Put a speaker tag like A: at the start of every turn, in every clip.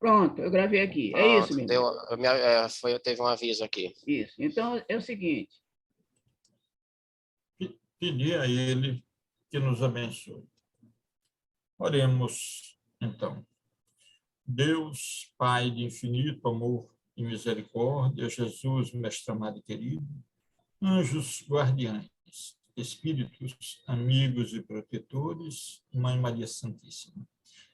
A: Pronto, eu gravei aqui. É isso,
B: Pronto,
A: menino.
B: teve um aviso aqui.
A: Isso. Então, é o seguinte.
C: Pedir a ele que nos abençoe. Oremos, então. Deus, Pai de infinito amor e misericórdia, Jesus, mestre amado e querido, anjos guardiães, espíritos, amigos e protetores, Mãe Maria Santíssima.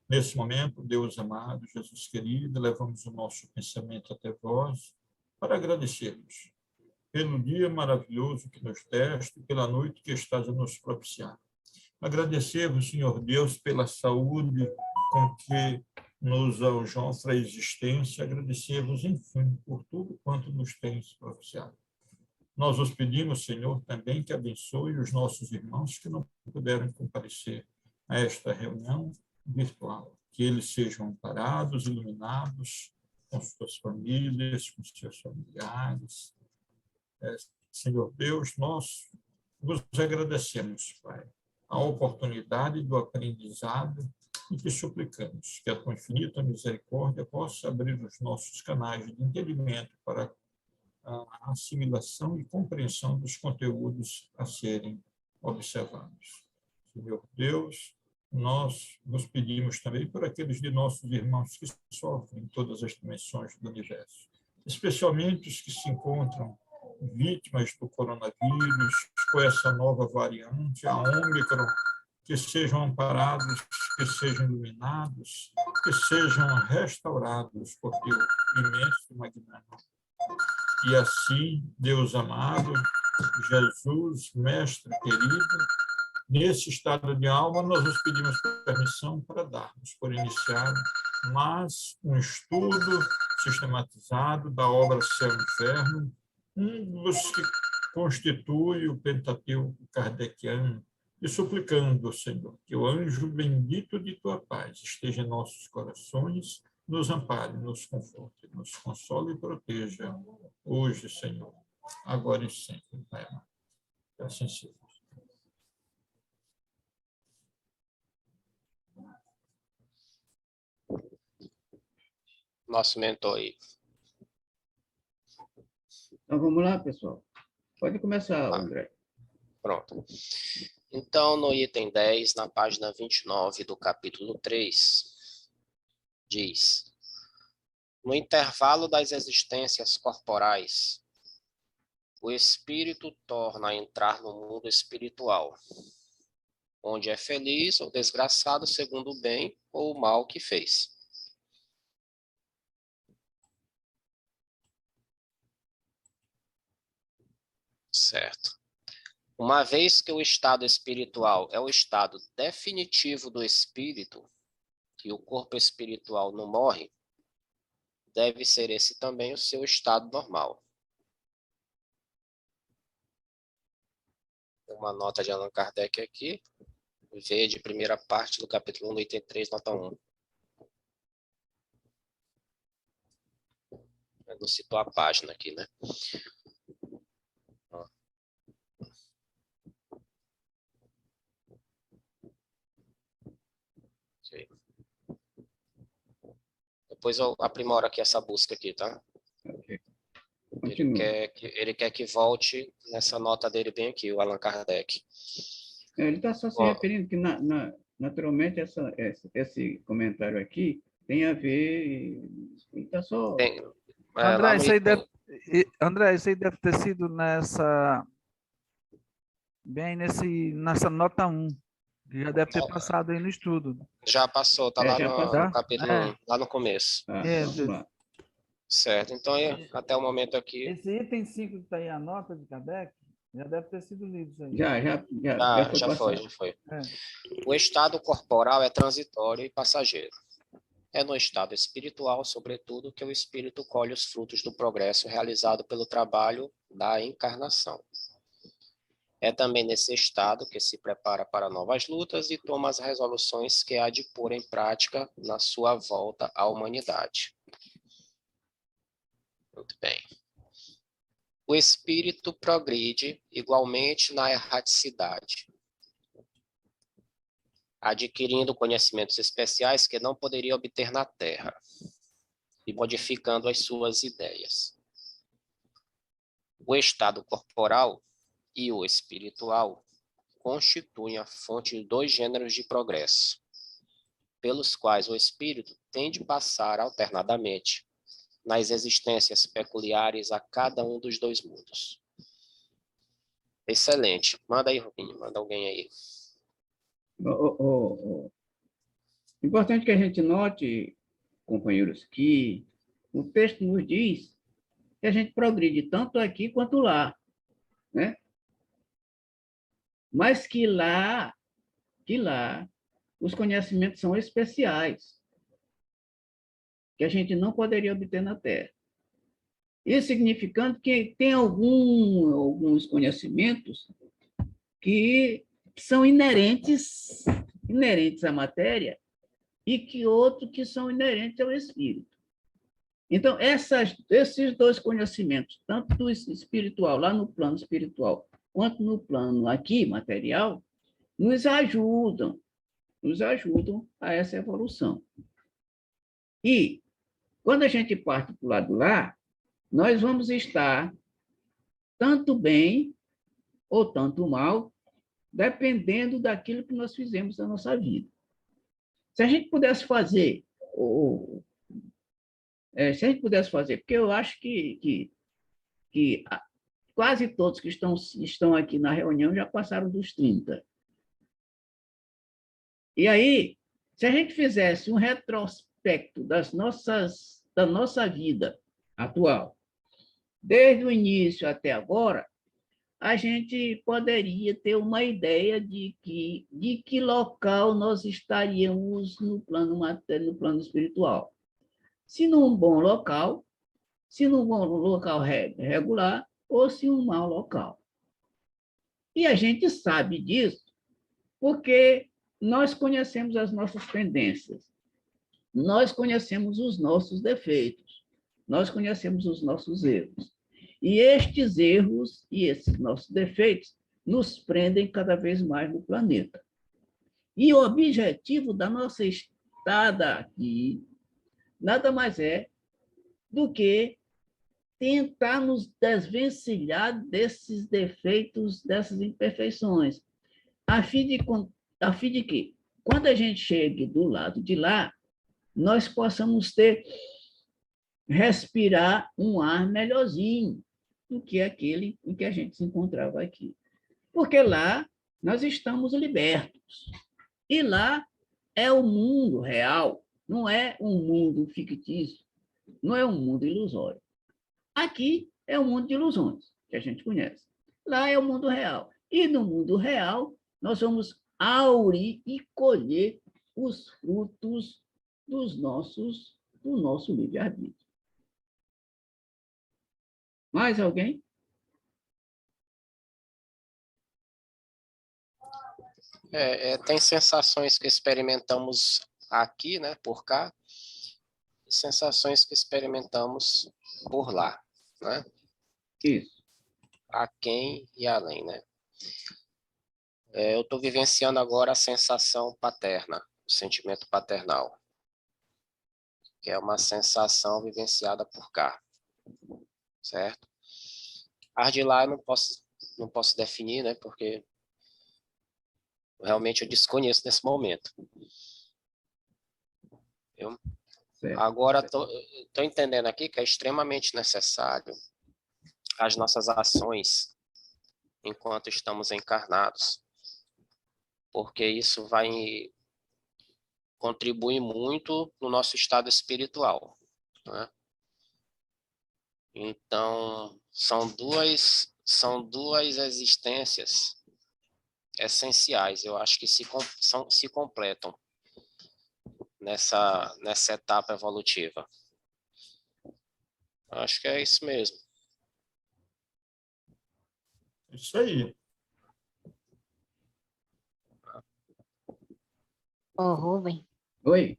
C: Nesse momento, Deus amado, Jesus querido, levamos o nosso pensamento até vós para agradecermos pelo dia maravilhoso que nos deste e pela noite que estás a nos propiciar. Agradecer-vos, Senhor Deus, pela saúde com que nos aljofra a existência, agradecer-vos, enfim, por tudo quanto nos tens propiciado. Nós os pedimos, Senhor, também que abençoe os nossos irmãos que não puderam comparecer a esta reunião virtual, que eles sejam amparados, iluminados com suas famílias, com seus familiares. Senhor Deus, nós vos agradecemos, Pai, a oportunidade do aprendizado e te suplicamos que a tua infinita misericórdia possa abrir os nossos canais de entendimento para a assimilação e compreensão dos conteúdos a serem observados. Senhor Deus, nós nos pedimos também por aqueles de nossos irmãos que sofrem em todas as dimensões do universo, especialmente os que se encontram vítimas do coronavírus, com essa nova variante, a Ômicron, que sejam amparados, que sejam iluminados, que sejam restaurados por teu imenso e magnânimo. E assim, Deus amado, Jesus, mestre querido, nesse estado de alma, nós nos pedimos permissão para darmos por iniciado mais um estudo sistematizado da obra Céu e Inferno, um dos que constitui o Pentateuco kardeciano, e suplicando, Senhor, que o anjo bendito de tua paz esteja em nossos corações, nos ampare, nos conforte, nos console e proteja, hoje, Senhor, agora e sempre, Pai amado. Que assim seja.
B: Nosso mentor aí.
A: Então, vamos lá, pessoal. Pode começar, André.
B: Pronto. Então, no item 10, na página 29 do capítulo 3, diz: no intervalo das existências corporais, o espírito torna a entrar no mundo espiritual, onde é feliz ou desgraçado segundo o bem ou o mal que fez. Certo. Uma vez que o estado espiritual é o estado definitivo do espírito, e o corpo espiritual não morre, deve ser esse também o seu estado normal. Uma nota de Allan Kardec aqui, V de primeira parte do capítulo 1, item 3, nota 1. Eu não citou a página aqui, né? Okay. Depois eu aprimoro aqui essa busca aqui, tá?
A: Okay.
B: Ele quer que volte nessa nota dele bem aqui, o Allan Kardec.
A: Ele está só se referindo que, naturalmente, esse comentário aqui tem a ver... Ele está só...
D: André, isso aí deve ter sido nessa nota 1. Já deve ter passado aí no estudo.
B: Já passou, está lá no capítulo 1, lá no começo.
A: Vamos lá.
B: Certo, então até o momento aqui...
D: Esse item 5 que está aí, a nota de Kardec, já deve ter sido lido isso aí.
B: Já foi. O estado corporal é transitório e passageiro. É no estado espiritual, sobretudo, que o espírito colhe os frutos do progresso realizado pelo trabalho da encarnação. É também nesse estado que se prepara para novas lutas e toma as resoluções que há de pôr em prática na sua volta à humanidade. Muito bem. O espírito progride igualmente na erraticidade, adquirindo conhecimentos especiais que não poderia obter na Terra. e modificando as suas ideias. O estado corporal e o espiritual constituem a fonte de dois gêneros de progresso, pelos quais o espírito tem de passar alternadamente nas existências peculiares a cada um dos dois mundos. Excelente. Manda aí, Rubinho, manda alguém aí.
A: Importante que a gente note, companheiros, que o texto nos diz que a gente progride tanto aqui quanto lá, né? Mas que lá, os conhecimentos são especiais, que a gente não poderia obter na Terra. Isso significando que tem alguns conhecimentos que são inerentes à matéria e que outros que são inerentes ao espírito. Então, esses dois conhecimentos, tanto do espiritual, lá no plano espiritual, quanto no plano aqui, material, nos ajudam a essa evolução. E, quando a gente parte para o lado lá, nós vamos estar tanto bem ou tanto mal, dependendo daquilo que nós fizemos na nossa vida. Se a gente pudesse fazer, porque eu acho que quase todos que estão aqui na reunião já passaram dos 30. E aí, se a gente fizesse um retrospecto da nossa vida atual, desde o início até agora, a gente poderia ter uma ideia de que local nós estaríamos no plano espiritual. Se num bom local, se num bom local regular, ou se um mau local. E a gente sabe disso porque nós conhecemos as nossas tendências, nós conhecemos os nossos defeitos, nós conhecemos os nossos erros. E estes erros e esses nossos defeitos nos prendem cada vez mais no planeta. E o objetivo da nossa estada aqui nada mais é do que tentar nos desvencilhar desses defeitos, dessas imperfeições, a fim de que, quando a gente chegue do lado de lá, nós possamos respirar um ar melhorzinho do que aquele em que a gente se encontrava aqui. Porque lá nós estamos libertos. E lá é o mundo real, não é um mundo fictício, não é um mundo ilusório. Aqui é um mundo de ilusões, que a gente conhece. Lá é o mundo real. E no mundo real, nós vamos aurir e colher os frutos do nosso livre-arbítrio. Mais alguém?
B: Tem sensações que experimentamos aqui, né, por cá, e sensações que experimentamos por lá, né?
A: Isso.
B: Aquém e além, né? Eu estou vivenciando agora a sensação paterna, o sentimento paternal, que é uma sensação vivenciada por cá, certo? As de lá eu não posso definir, né? Porque realmente eu desconheço nesse momento. Agora estou entendendo aqui que é extremamente necessário as nossas ações enquanto estamos encarnados, porque isso vai contribuir muito no nosso estado espiritual, né? Então, são duas existências essenciais, eu acho que se completam nessa etapa evolutiva. Acho que é isso mesmo.
C: Isso aí.
E: Ô, Rubem.
A: Oi.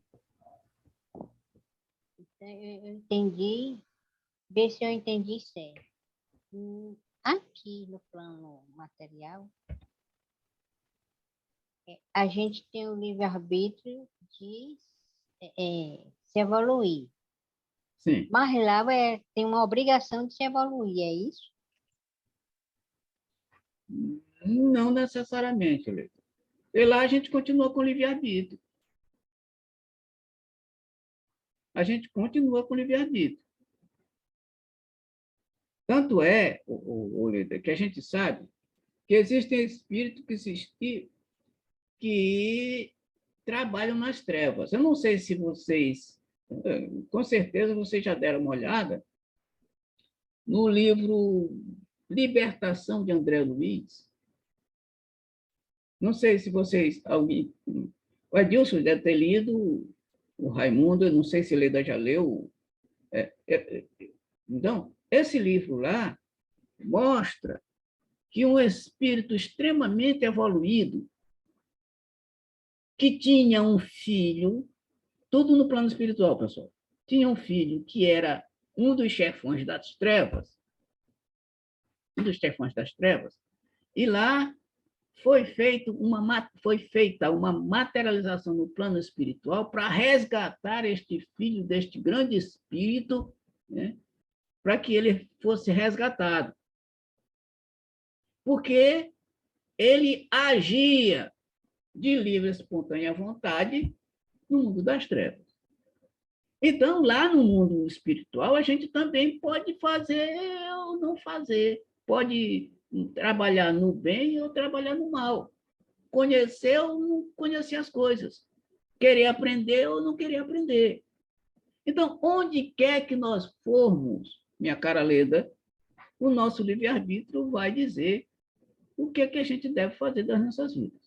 E: Eu entendi, vê se eu entendi certo. Aqui no plano material, a gente tem o livre-arbítrio de se evoluir.
A: Sim.
E: Mas lá tem uma obrigação de se evoluir, é isso?
A: Não necessariamente, Leite. E lá a gente continua com o livre-arbítrio. A gente continua com o livre-arbítrio. Tanto é, Leite, que a gente sabe que existem espíritos que trabalham nas trevas. Eu não sei se vocês, com certeza vocês já deram uma olhada no livro Libertação de André Luiz. Não sei se vocês, alguém, o Edilson deve ter lido, o Raimundo, eu não sei se Leda já leu. Então, esse livro lá mostra que um espírito extremamente evoluído, que tinha um filho, tudo no plano espiritual, pessoal, tinha um filho que era um dos chefões das trevas, e lá foi feita uma materialização no plano espiritual para resgatar este filho deste grande espírito, né, para que ele fosse resgatado. Porque ele agia de livre e espontânea vontade no mundo das trevas. Então, lá no mundo espiritual, a gente também pode fazer ou não fazer, pode trabalhar no bem ou trabalhar no mal, conhecer ou não conhecer as coisas, querer aprender ou não querer aprender. Então, onde quer que nós formos, minha cara Leda, o nosso livre-arbítrio vai dizer o que é que a gente deve fazer das nossas vidas.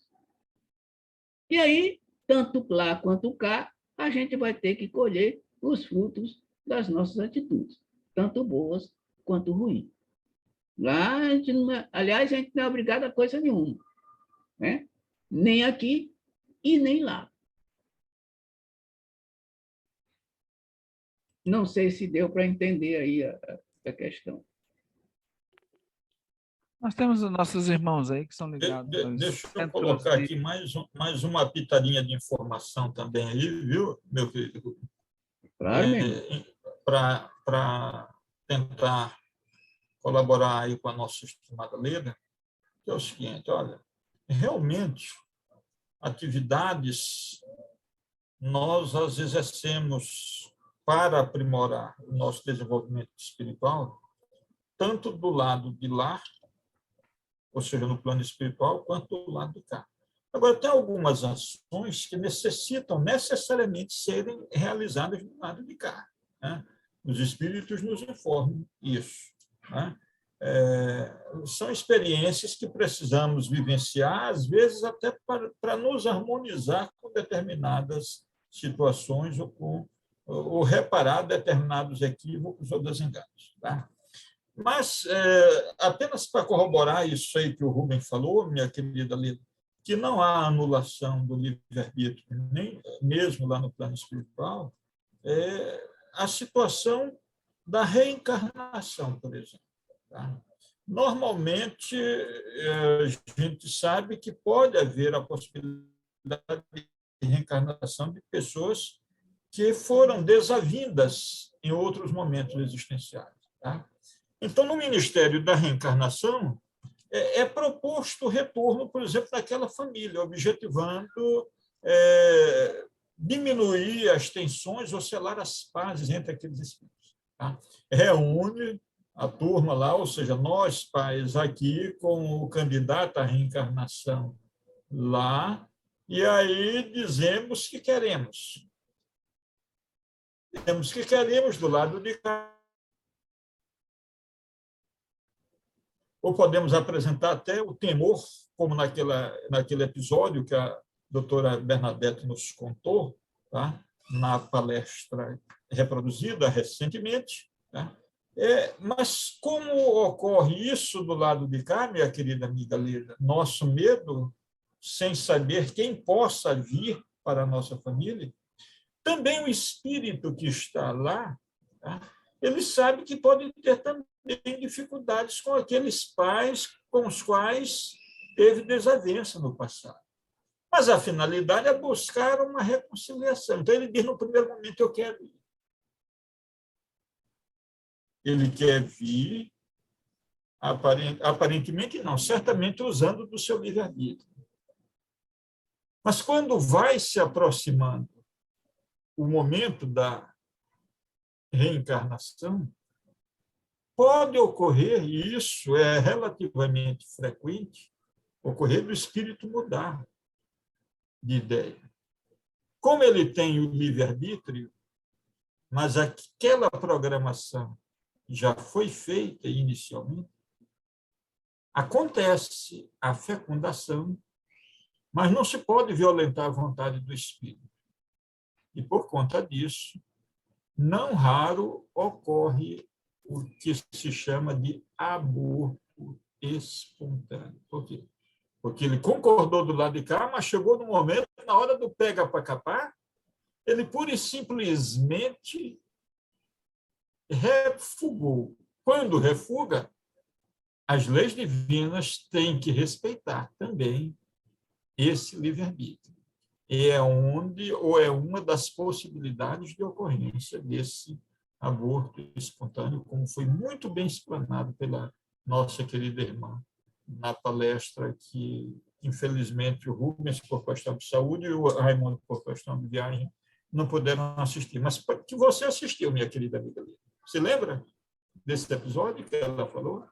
A: E aí, tanto lá quanto cá, a gente vai ter que colher os frutos das nossas atitudes, tanto boas quanto ruins. Lá, aliás, a gente não é obrigado a coisa nenhuma, né? Nem aqui e nem lá. Não sei se deu para entender aí a questão.
D: Nós temos os nossos irmãos aí que são ligados.
C: Deixa eu colocar aqui mais uma pitadinha de informação também aí, viu, meu querido?
A: Claro,
C: para tentar colaborar aí com a nossa estimada Leda, que é o seguinte, olha, realmente, atividades nós as exercemos para aprimorar o nosso desenvolvimento espiritual, tanto do lado de lá, ou seja, no plano espiritual, quanto do lado de cá. Agora, tem algumas ações que necessitam necessariamente serem realizadas do lado de cá, né? Os espíritos nos informam isso, né? São experiências que precisamos vivenciar, às vezes até para nos harmonizar com determinadas situações ou reparar determinados equívocos ou desenganos, tá? Mas, apenas para corroborar isso aí que o Rubem falou, minha querida Lida, que não há anulação do livre-arbítrio, nem mesmo lá no plano espiritual, a situação da reencarnação, por exemplo. Tá? Normalmente, a gente sabe que pode haver a possibilidade de reencarnação de pessoas que foram desavindas em outros momentos existenciais. Tá? Então, no Ministério da Reencarnação, é proposto o retorno, por exemplo, daquela família, objetivando diminuir as tensões ou selar as pazes entre aqueles espíritos. Tá? Reúne a turma lá, ou seja, nós, pais, aqui, com o candidato à reencarnação lá, e aí dizemos que queremos. Dizemos que queremos do lado de cá. Ou podemos apresentar até o temor, como naquele episódio que a doutora Bernadette nos contou, tá? Na palestra reproduzida recentemente. Tá? Mas como ocorre isso do lado de cá, minha querida amiga Leda? Nosso medo, sem saber quem possa vir para a nossa família, também o espírito que está lá, tá? Ele sabe que pode ter também dificuldades com aqueles pais com os quais teve desavença no passado. Mas a finalidade é buscar uma reconciliação. Então, ele diz, no primeiro momento, eu quero ir. Ele quer vir, aparentemente não, certamente usando do seu livre-arbítrio. Mas quando vai se aproximando o momento da reencarnação, pode ocorrer, e isso é relativamente frequente, ocorrer do espírito mudar de ideia. Como ele tem o livre-arbítrio, mas aquela programação já foi feita inicialmente, acontece a fecundação, mas não se pode violentar a vontade do espírito. E, por conta disso, não raro ocorre o que se chama de aborto espontâneo. Por quê? Porque ele concordou do lado de cá, mas chegou no momento, na hora do pega para capar, ele pura e simplesmente refugou. Quando refuga, as leis divinas têm que respeitar também esse livre-arbítrio. E é onde, ou é uma das possibilidades de ocorrência desse aborto espontâneo, como foi muito bem explanado pela nossa querida irmã na palestra que, infelizmente, o Rubens, por questão de saúde, e o Raimundo, por questão de viagem, não puderam assistir. Mas que você assistiu, minha querida amiga Lívia. Você lembra desse episódio que ela falou?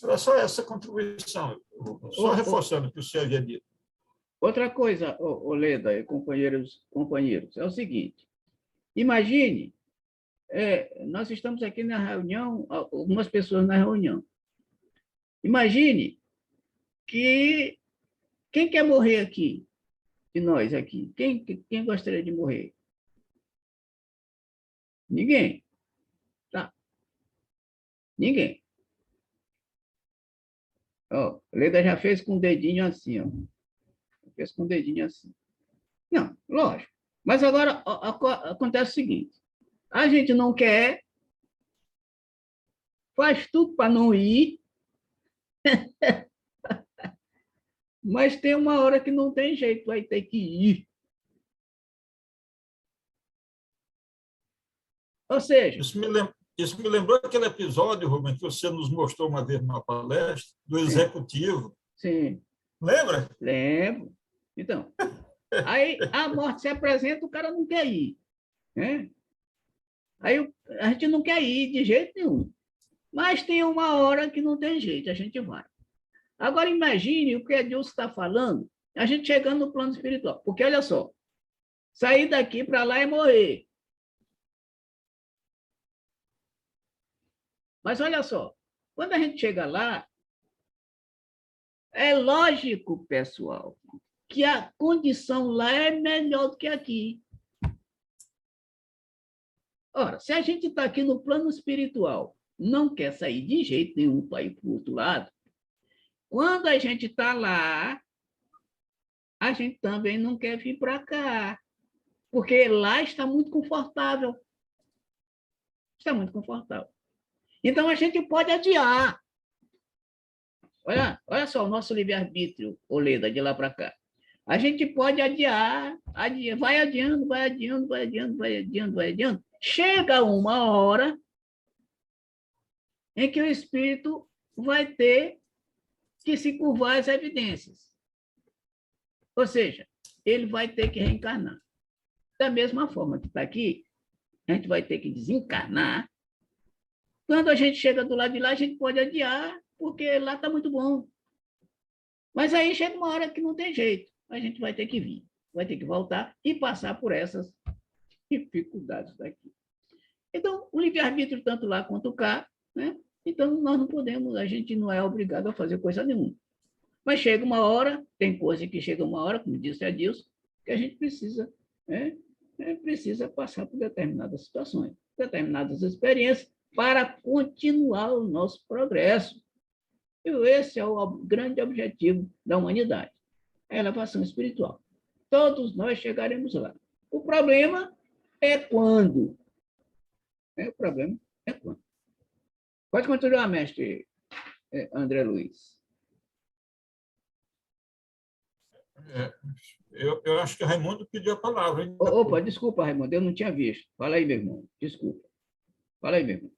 C: Era só essa contribuição, só reforçando o que o senhor havia dito.
A: Outra coisa, Leda e companheiros, é o seguinte: imagine, nós estamos aqui na reunião, algumas pessoas na reunião. Imagine que quem quer morrer aqui, de nós aqui? Quem gostaria de morrer? Ninguém. Tá? Ninguém. Ó, Leda já fez com o dedinho assim, ó. Fez com o dedinho assim. Não, lógico. Mas agora acontece o seguinte: a gente não quer, faz tudo para não ir, mas tem uma hora que não tem jeito, vai ter que ir. Ou seja...
C: Isso me lembrou aquele episódio, Rubens, que você nos mostrou uma vez numa palestra, do executivo.
A: Sim.
C: Lembra?
A: Lembro. Então, aí a morte se apresenta, o cara não quer ir. Né? Aí a gente não quer ir de jeito nenhum. Mas tem uma hora que não tem jeito, a gente vai. Agora, imagine o que a Deus está falando, a gente chegando no plano espiritual. Porque, olha só, sair daqui para lá é morrer. Mas, olha só, quando a gente chega lá, é lógico, pessoal, que a condição lá é melhor do que aqui. Ora, se a gente está aqui no plano espiritual, não quer sair de jeito nenhum para ir para o outro lado, quando a gente está lá, a gente também não quer vir para cá, porque lá está muito confortável. Está muito confortável. Então, a gente pode adiar. Olha só o nosso livre-arbítrio, Leda, de lá para cá. A gente pode adiar, vai adiando, vai adiando, vai adiando, vai adiando, vai adiando. Chega uma hora em que o espírito vai ter que se curvar às evidências. Ou seja, ele vai ter que reencarnar. Da mesma forma que está aqui, a gente vai ter que desencarnar. Quando a gente chega do lado de lá, a gente pode adiar, porque lá está muito bom. Mas aí chega uma hora que não tem jeito. A gente vai ter que vir, vai ter que voltar e passar por essas dificuldades daqui. Então, o livre-arbítrio, tanto lá quanto cá, né? Então, nós não podemos, a gente não é obrigado a fazer coisa nenhuma. Mas chega uma hora, tem coisa que chega uma hora, como disse a Dilson, que a gente precisa, precisa passar por determinadas situações, determinadas experiências, para continuar o nosso progresso. E esse é o grande objetivo da humanidade, a elevação espiritual. Todos nós chegaremos lá. O problema é quando. O problema é quando. Pode continuar, mestre André Luiz.
C: Eu acho que o Raimundo pediu a palavra. Hein?
A: Opa, desculpa, Raimundo, eu não tinha visto. Fala aí, meu irmão, desculpa. Fala aí, meu irmão.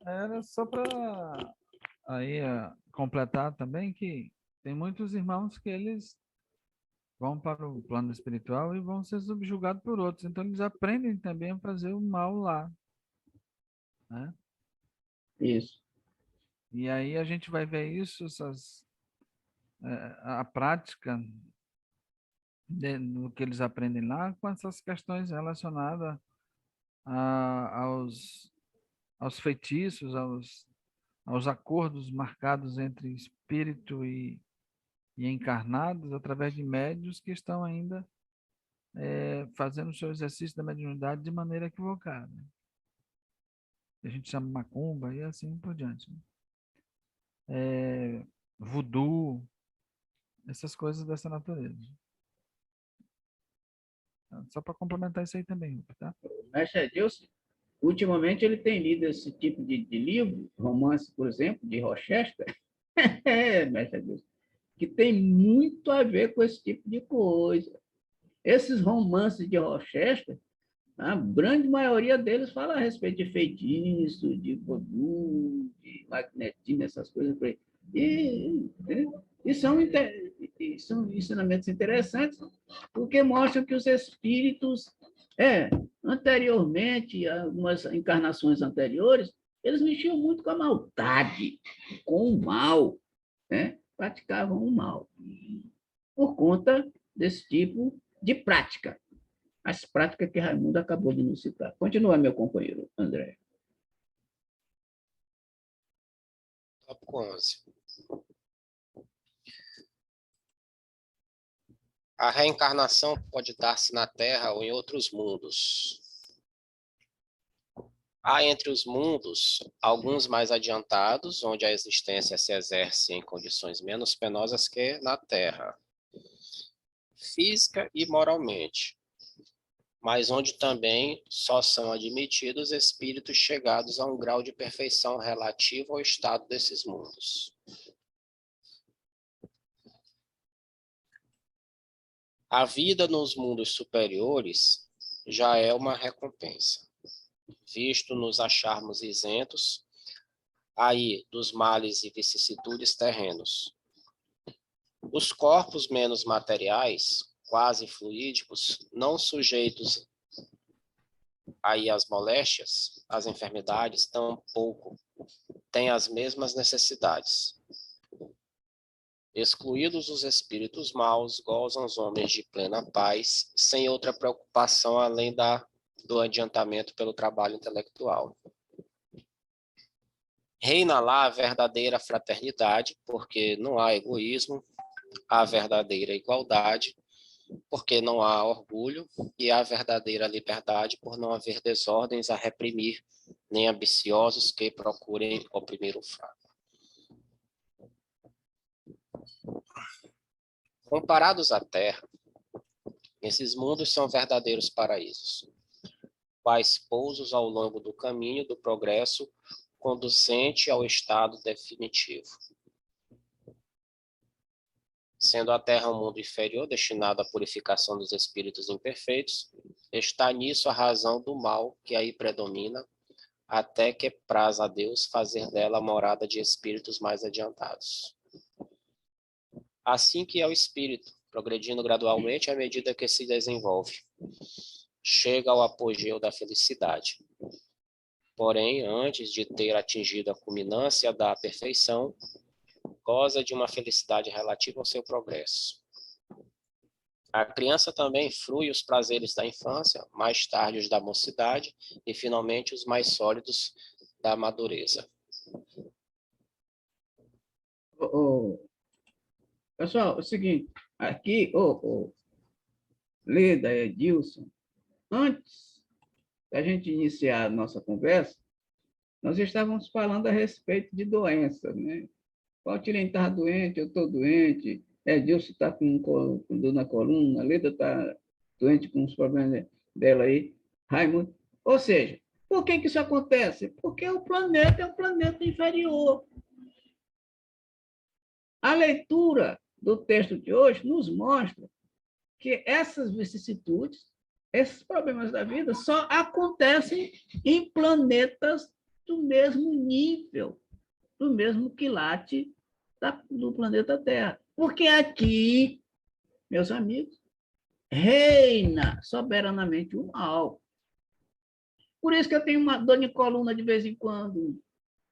D: Era só para aí completar também que tem muitos irmãos que eles vão para o plano espiritual e vão ser subjugados por outros. Então eles aprendem também a fazer o mal lá, né?
A: Isso.
D: E aí a gente vai ver isso, a prática do que eles aprendem lá com essas questões relacionadas aos feitiços, aos acordos marcados entre espírito e encarnados através de médios que estão ainda fazendo o seu exercício da mediunidade de maneira equivocada. A gente chama macumba e assim por diante. Voodoo, essas coisas dessa natureza. Só para complementar isso aí também, tá?
A: O mestre Edilson, ultimamente, ele tem lido esse tipo de livro, romance, por exemplo, de Rochester, mestre Edilson, que tem muito a ver com esse tipo de coisa. Esses romances de Rochester, a grande maioria deles fala a respeito de feitiço, de voodoo, de magnetismo, essas coisas por aí. E são ensinamentos interessantes, porque mostram que os espíritos, anteriormente, algumas encarnações anteriores, eles mexiam muito com a maldade, com o mal, né? Praticavam o mal, por conta desse tipo de prática. As práticas que Raimundo acabou de nos citar. Continua, meu companheiro André.
B: Tópico 11. A reencarnação pode dar-se na Terra ou em outros mundos. Há entre os mundos alguns mais adiantados, onde a existência se exerce em condições menos penosas que na Terra, física e moralmente, mas onde também só são admitidos espíritos chegados a um grau de perfeição relativo ao estado desses mundos. A vida nos mundos superiores já é uma recompensa, visto nos acharmos isentos aí dos males e vicissitudes terrenos. Os corpos menos materiais, quase fluídicos, não sujeitos aí às moléstias, às enfermidades, tampouco têm as mesmas necessidades. Excluídos os espíritos maus, gozam os homens de plena paz, sem outra preocupação além do adiantamento pelo trabalho intelectual. Reina lá a verdadeira fraternidade, porque não há egoísmo, há verdadeira igualdade, porque não há orgulho, e há verdadeira liberdade, por não haver desordens a reprimir, nem ambiciosos que procurem oprimir o fraco. Comparados à Terra, esses mundos são verdadeiros paraísos, quais pousos ao longo do caminho do progresso conducente ao estado definitivo. Sendo a Terra um mundo inferior, destinado à purificação dos espíritos imperfeitos, está nisso a razão do mal que aí predomina, até que praz a Deus fazer dela a morada de espíritos mais adiantados. Assim que é o espírito, progredindo gradualmente à medida que se desenvolve, chega ao apogeu da felicidade. Porém, antes de ter atingido a culminância da perfeição, goza de uma felicidade relativa ao seu progresso. A criança também frui os prazeres da infância, mais tarde os da mocidade e, finalmente, os mais sólidos da madureza.
A: Pessoal, é o seguinte, aqui, Leda, Edilson, antes da gente iniciar a nossa conversa, nós estávamos falando a respeito de doenças, né? Valtirene estava doente, eu estou doente, Edilson está com dor na coluna, Leda está doente com os problemas dela aí, Raimundo. Ou seja, por que isso acontece? Porque o planeta é um planeta inferior. A leitura do texto de hoje nos mostra que essas vicissitudes, esses problemas da vida, só acontecem em planetas do mesmo nível, do mesmo quilate do planeta Terra. Porque aqui, meus amigos, reina soberanamente o mal. Por isso que eu tenho uma dor de coluna de vez em quando,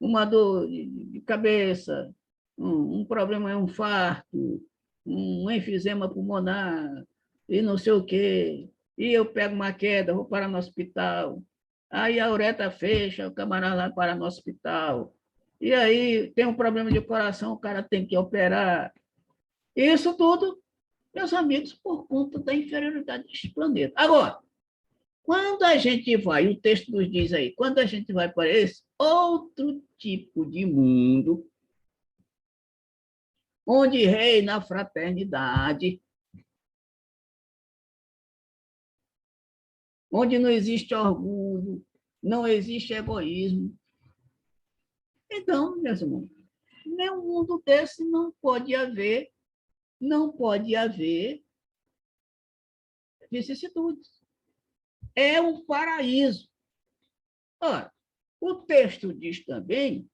A: uma dor de cabeça, um problema, um infarto, um enfisema pulmonar, e não sei o quê. E eu pego uma queda, vou parar no hospital. Aí a uretra fecha, o camarada vai parar no hospital. E aí tem um problema de coração, o cara tem que operar. Isso tudo, meus amigos, por conta da inferioridade deste planeta. Agora, quando a gente vai, o texto nos diz aí, quando a gente vai para esse outro tipo de mundo, onde reina a fraternidade, onde não existe orgulho, não existe egoísmo. Então, meus irmãos, nenhum mundo desse não pode haver vicissitudes. É um paraíso. Ora, o texto diz também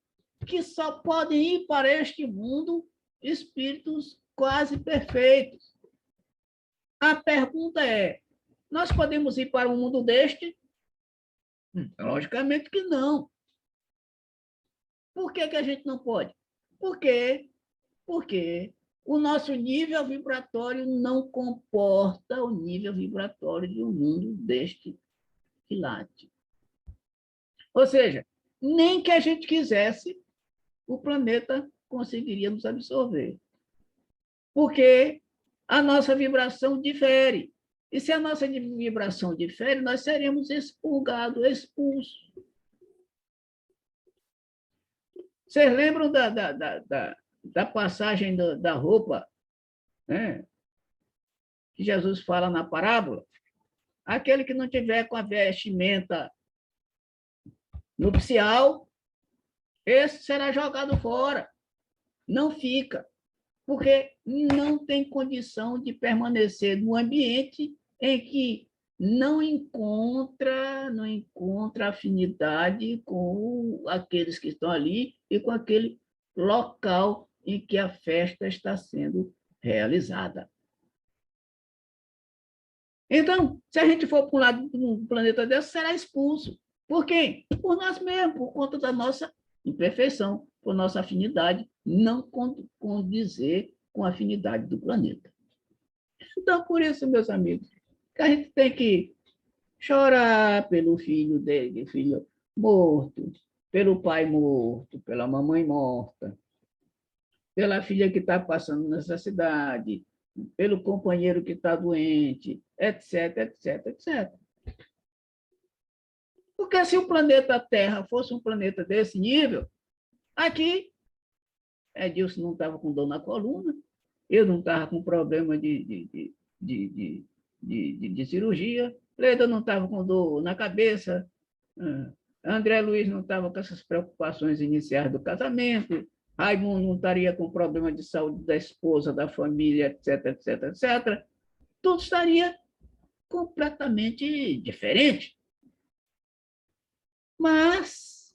A: que só podem ir para este mundo espíritos quase perfeitos. A pergunta é: nós podemos ir para um mundo deste? Logicamente que não. Por que a gente não pode? Porque o nosso nível vibratório não comporta o nível vibratório de um mundo deste quilate. Ou seja, nem que a gente quisesse, o planeta conseguiria nos absorver. Porque a nossa vibração difere. E se a nossa vibração difere, nós seremos expurgados, expulsos. Vocês lembram da passagem da roupa, né? Que Jesus fala na parábola? Aquele que não tiver com a vestimenta nupcial, esse será jogado fora. Não fica, porque não tem condição de permanecer no ambiente em que não encontra afinidade com aqueles que estão ali e com aquele local em que a festa está sendo realizada. Então, se a gente for para um lado de um planeta desse, será expulso. Por quem? Por nós mesmos, por conta da nossa imperfeição, por nossa afinidade não condizer com a afinidade do planeta. Então, por isso, meus amigos, que a gente tem que chorar pelo filho dele, filho morto, pelo pai morto, pela mamãe morta, pela filha que está passando necessidade, pelo companheiro que está doente, etc, etc, etc. Porque se o planeta Terra fosse um planeta desse nível, aqui, Edilson não estava com dor na coluna, eu não estava com problema de cirurgia, Leda não estava com dor na cabeça, André Luiz não estava com essas preocupações iniciais do casamento, Raimundo não estaria com problema de saúde da esposa, da família, etc, etc, etc. Tudo estaria completamente diferente. Mas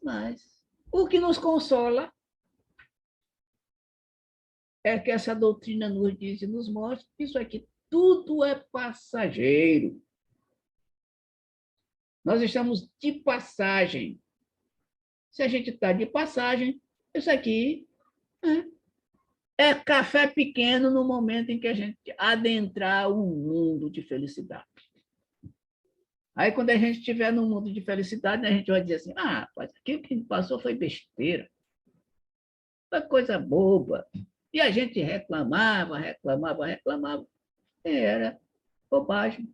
A: o que nos consola é que essa doutrina nos diz e nos mostra que isso aqui tudo é passageiro. Nós estamos de passagem. Se a gente está de passagem, isso aqui é café pequeno no momento em que a gente adentrar um mundo de felicidade. Aí, quando a gente estiver num mundo de felicidade, a gente vai dizer assim, aquilo que passou foi besteira, foi coisa boba. E a gente reclamava. Era bobagem.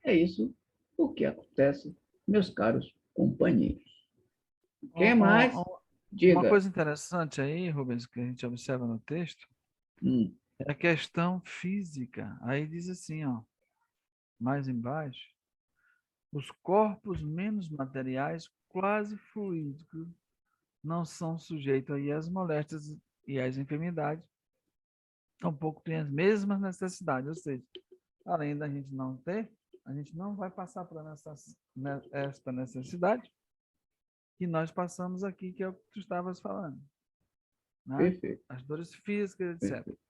A: É isso o que acontece, meus caros companheiros. Quem mais? Diga.
D: Uma coisa interessante aí, Rubens, que a gente observa no texto, é a questão física. Aí diz assim, ó, mais embaixo, os corpos menos materiais, quase fluídicos, não são sujeitos aí às moléstias e às enfermidades, tampouco tem as mesmas necessidades, ou seja, além da gente não ter, a gente não vai passar por esta necessidade que nós passamos aqui, que é o que tu estavas falando, né?
A: Perfeito.
D: As dores físicas, etc.
A: Perfeito.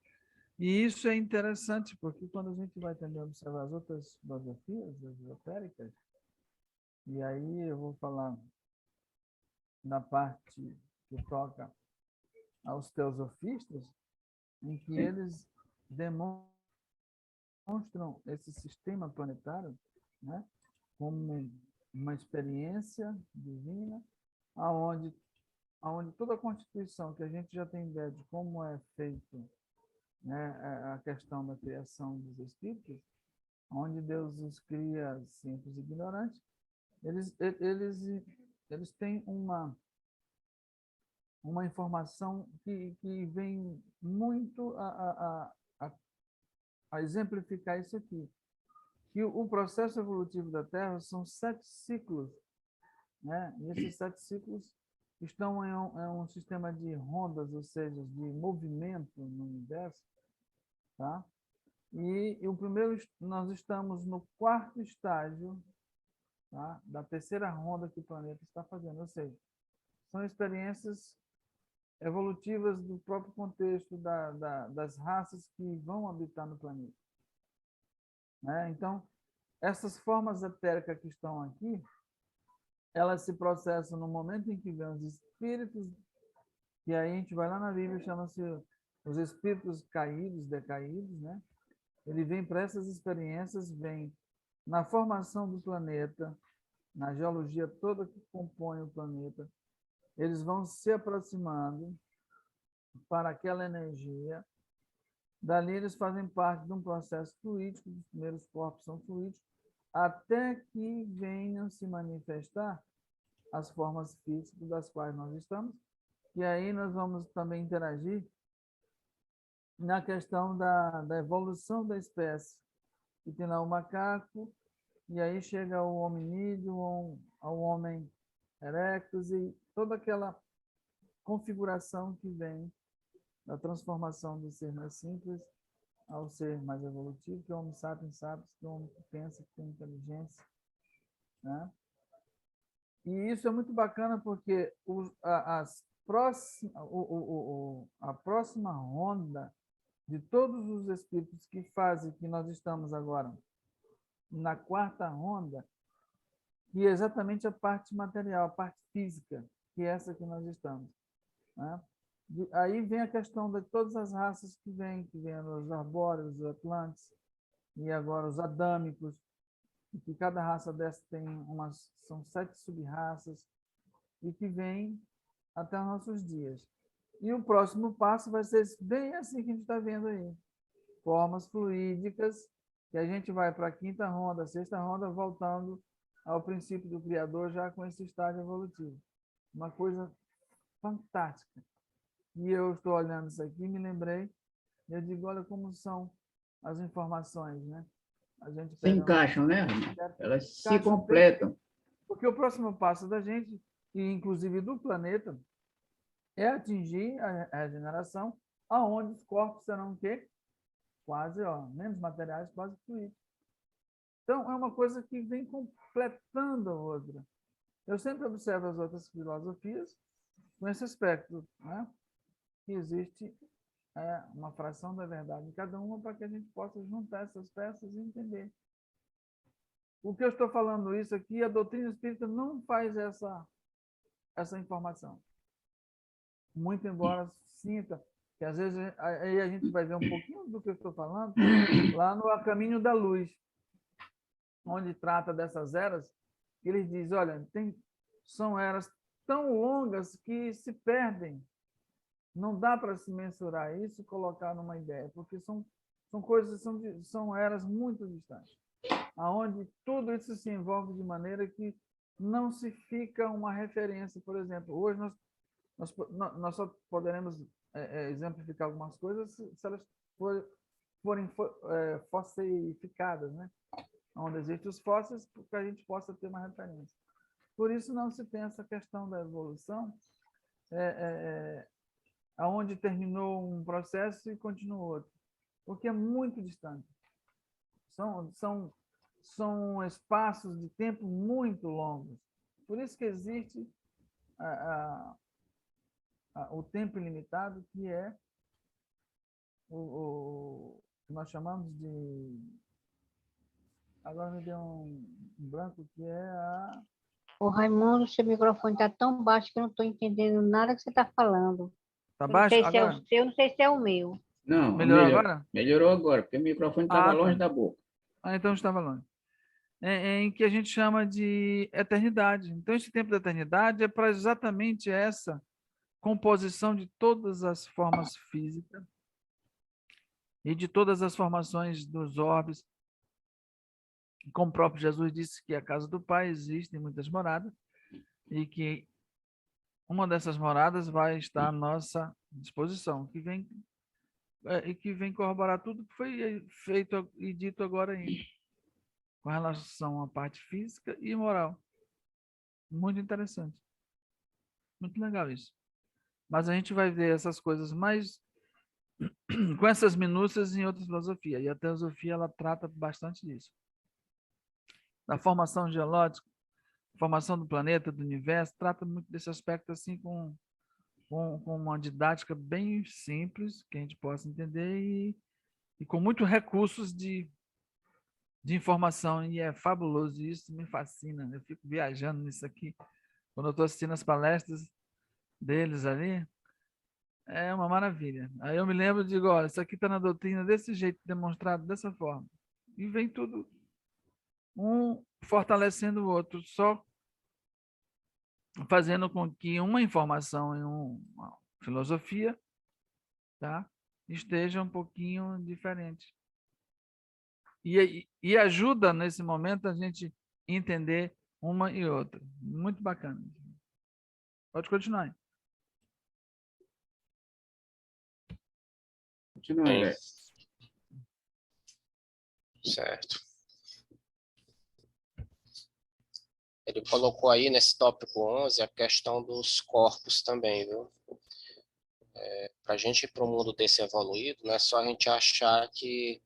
D: E isso é interessante, porque quando a gente vai também observar as outras filosofias esotéricas, e aí eu vou falar na parte que toca aos teosofistas, em que eles demonstram esse sistema planetário, né, como uma experiência divina, aonde toda a constituição que a gente já tem ideia de como é feito, né, a questão da criação dos espíritos, onde Deus os cria simples e ignorantes, eles têm uma informação que vem muito a exemplificar isso aqui, que o processo evolutivo da Terra são 7 ciclos, né? E esses 7 ciclos estão em um sistema de rondas, ou seja, de movimento no universo, tá? E o primeiro, nós estamos no 4º estágio, tá, da 3ª ronda que o planeta está fazendo, ou seja, são experiências evolutivas do próprio contexto das raças que vão habitar no planeta, né? Então, essas formas etéricas que estão aqui, elas se processam no momento em que vêm os espíritos, e aí a gente vai lá na Bíblia, chama-se os espíritos caídos, decaídos, né? Ele vem para essas experiências, vem na formação do planeta, na geologia toda que compõe o planeta, eles vão se aproximando para aquela energia. Dali eles fazem parte de um processo fluídico, os primeiros corpos são fluídicos, até que venham se manifestar as formas físicas das quais nós estamos. E aí nós vamos também interagir na questão da evolução da espécie. E tem lá o macaco, e aí chega o hominídeo, ao homem erectus, e toda aquela configuração que vem da transformação do ser mais simples ao ser mais evolutivo, que é o Homo sapiens sapiens, que é o homem que pensa, que tem inteligência, né? E isso é muito bacana porque a próxima ronda de todos os espíritos que fazem que nós estamos agora na 4ª ronda, que é exatamente a parte material, a parte física, que é essa que nós estamos, né? Aí vem a questão de todas as raças que vêm os arbóreos, os atlantes, e agora os adâmicos, que cada raça dessa tem são 7 sub-raças, e que vem até os nossos dias. E o próximo passo vai ser bem assim que a gente está vendo aí. Formas fluídicas, que a gente vai para a 5ª ronda, 6ª ronda, voltando ao princípio do Criador, já com esse estágio evolutivo. Uma coisa fantástica. E eu estou olhando isso aqui, me lembrei, e eu digo, olha como são as informações, né? A gente
A: se encaixam, né? Elas se completam.
D: Porque o próximo passo da gente, e inclusive do planeta, é atingir a regeneração, aonde os corpos serão o quê? Quase, menos materiais, quase fluidos. Então, é uma coisa que vem completando a outra. Eu sempre observo as outras filosofias com esse aspecto, né? Que existe uma fração da verdade em cada uma para que a gente possa juntar essas peças e entender. O que eu estou falando isso aqui, a doutrina espírita não faz essa informação. Muito embora sinta que às vezes aí a gente vai ver um pouquinho do que eu estou falando lá no A Caminho da Luz, onde trata dessas eras, ele diz, olha, são eras tão longas que se perdem. Não dá para se mensurar isso e colocar numa ideia, porque são coisas, são eras muito distantes, aonde tudo isso se envolve de maneira que não se fica uma referência. Por exemplo, hoje nós só poderemos exemplificar algumas coisas se elas forem fossilificadas, né? Onde existem os fósseis, para que a gente possa ter uma referência. Por isso não se tem essa questão da evolução, aonde terminou um processo e continua outro. porque é muito distante. São espaços de tempo muito longos. Por isso que existe o tempo ilimitado, que é o que nós chamamos de... Agora me deu um branco, que é a...
E: Ô, Raimundo, seu microfone está tão baixo que eu não estou entendendo nada que você está falando.
D: Tá
E: Eu não
D: baixo
E: sei se é
D: agora?
E: o seu, não sei se é o meu.
A: Não,
D: Melhorou agora?
A: Melhorou agora, porque o microfone estava
D: Ah, tá.
A: longe da boca.
D: Então estava longe. Em que a gente chama de eternidade. Então, esse tempo da eternidade é para exatamente essa composição de todas as formas físicas e de todas as formações dos orbes. Como o próprio Jesus disse que a casa do Pai existem muitas moradas e que uma dessas moradas vai estar à nossa disposição, que vem corroborar tudo que foi feito e dito agora ainda, com relação à parte física e moral. Muito interessante. Muito legal isso. Mas a gente vai ver essas coisas mais com essas minúcias em outra filosofia. E a teosofia, ela trata bastante disso. Da formação geológica, formação do planeta, do universo, trata muito desse aspecto assim com uma didática bem simples, que a gente possa entender e com muitos recursos de informação. E é fabuloso isso, me fascina. Eu fico viajando nisso aqui. Quando eu estou assistindo as palestras deles ali, é uma maravilha. Aí eu me lembro e digo, olha, isso aqui está na doutrina desse jeito, demonstrado dessa forma. E vem tudo um fortalecendo o outro, só fazendo com que uma informação e uma filosofia, tá, esteja um pouquinho diferente. E ajuda, nesse momento, a gente entender uma e outra. Muito bacana. Pode continuar aí.
A: Continua, André.
B: Certo. Ele colocou aí nesse tópico 11 a questão dos corpos também, viu? Para a gente ir para um mundo desse evoluído, não é só a gente achar que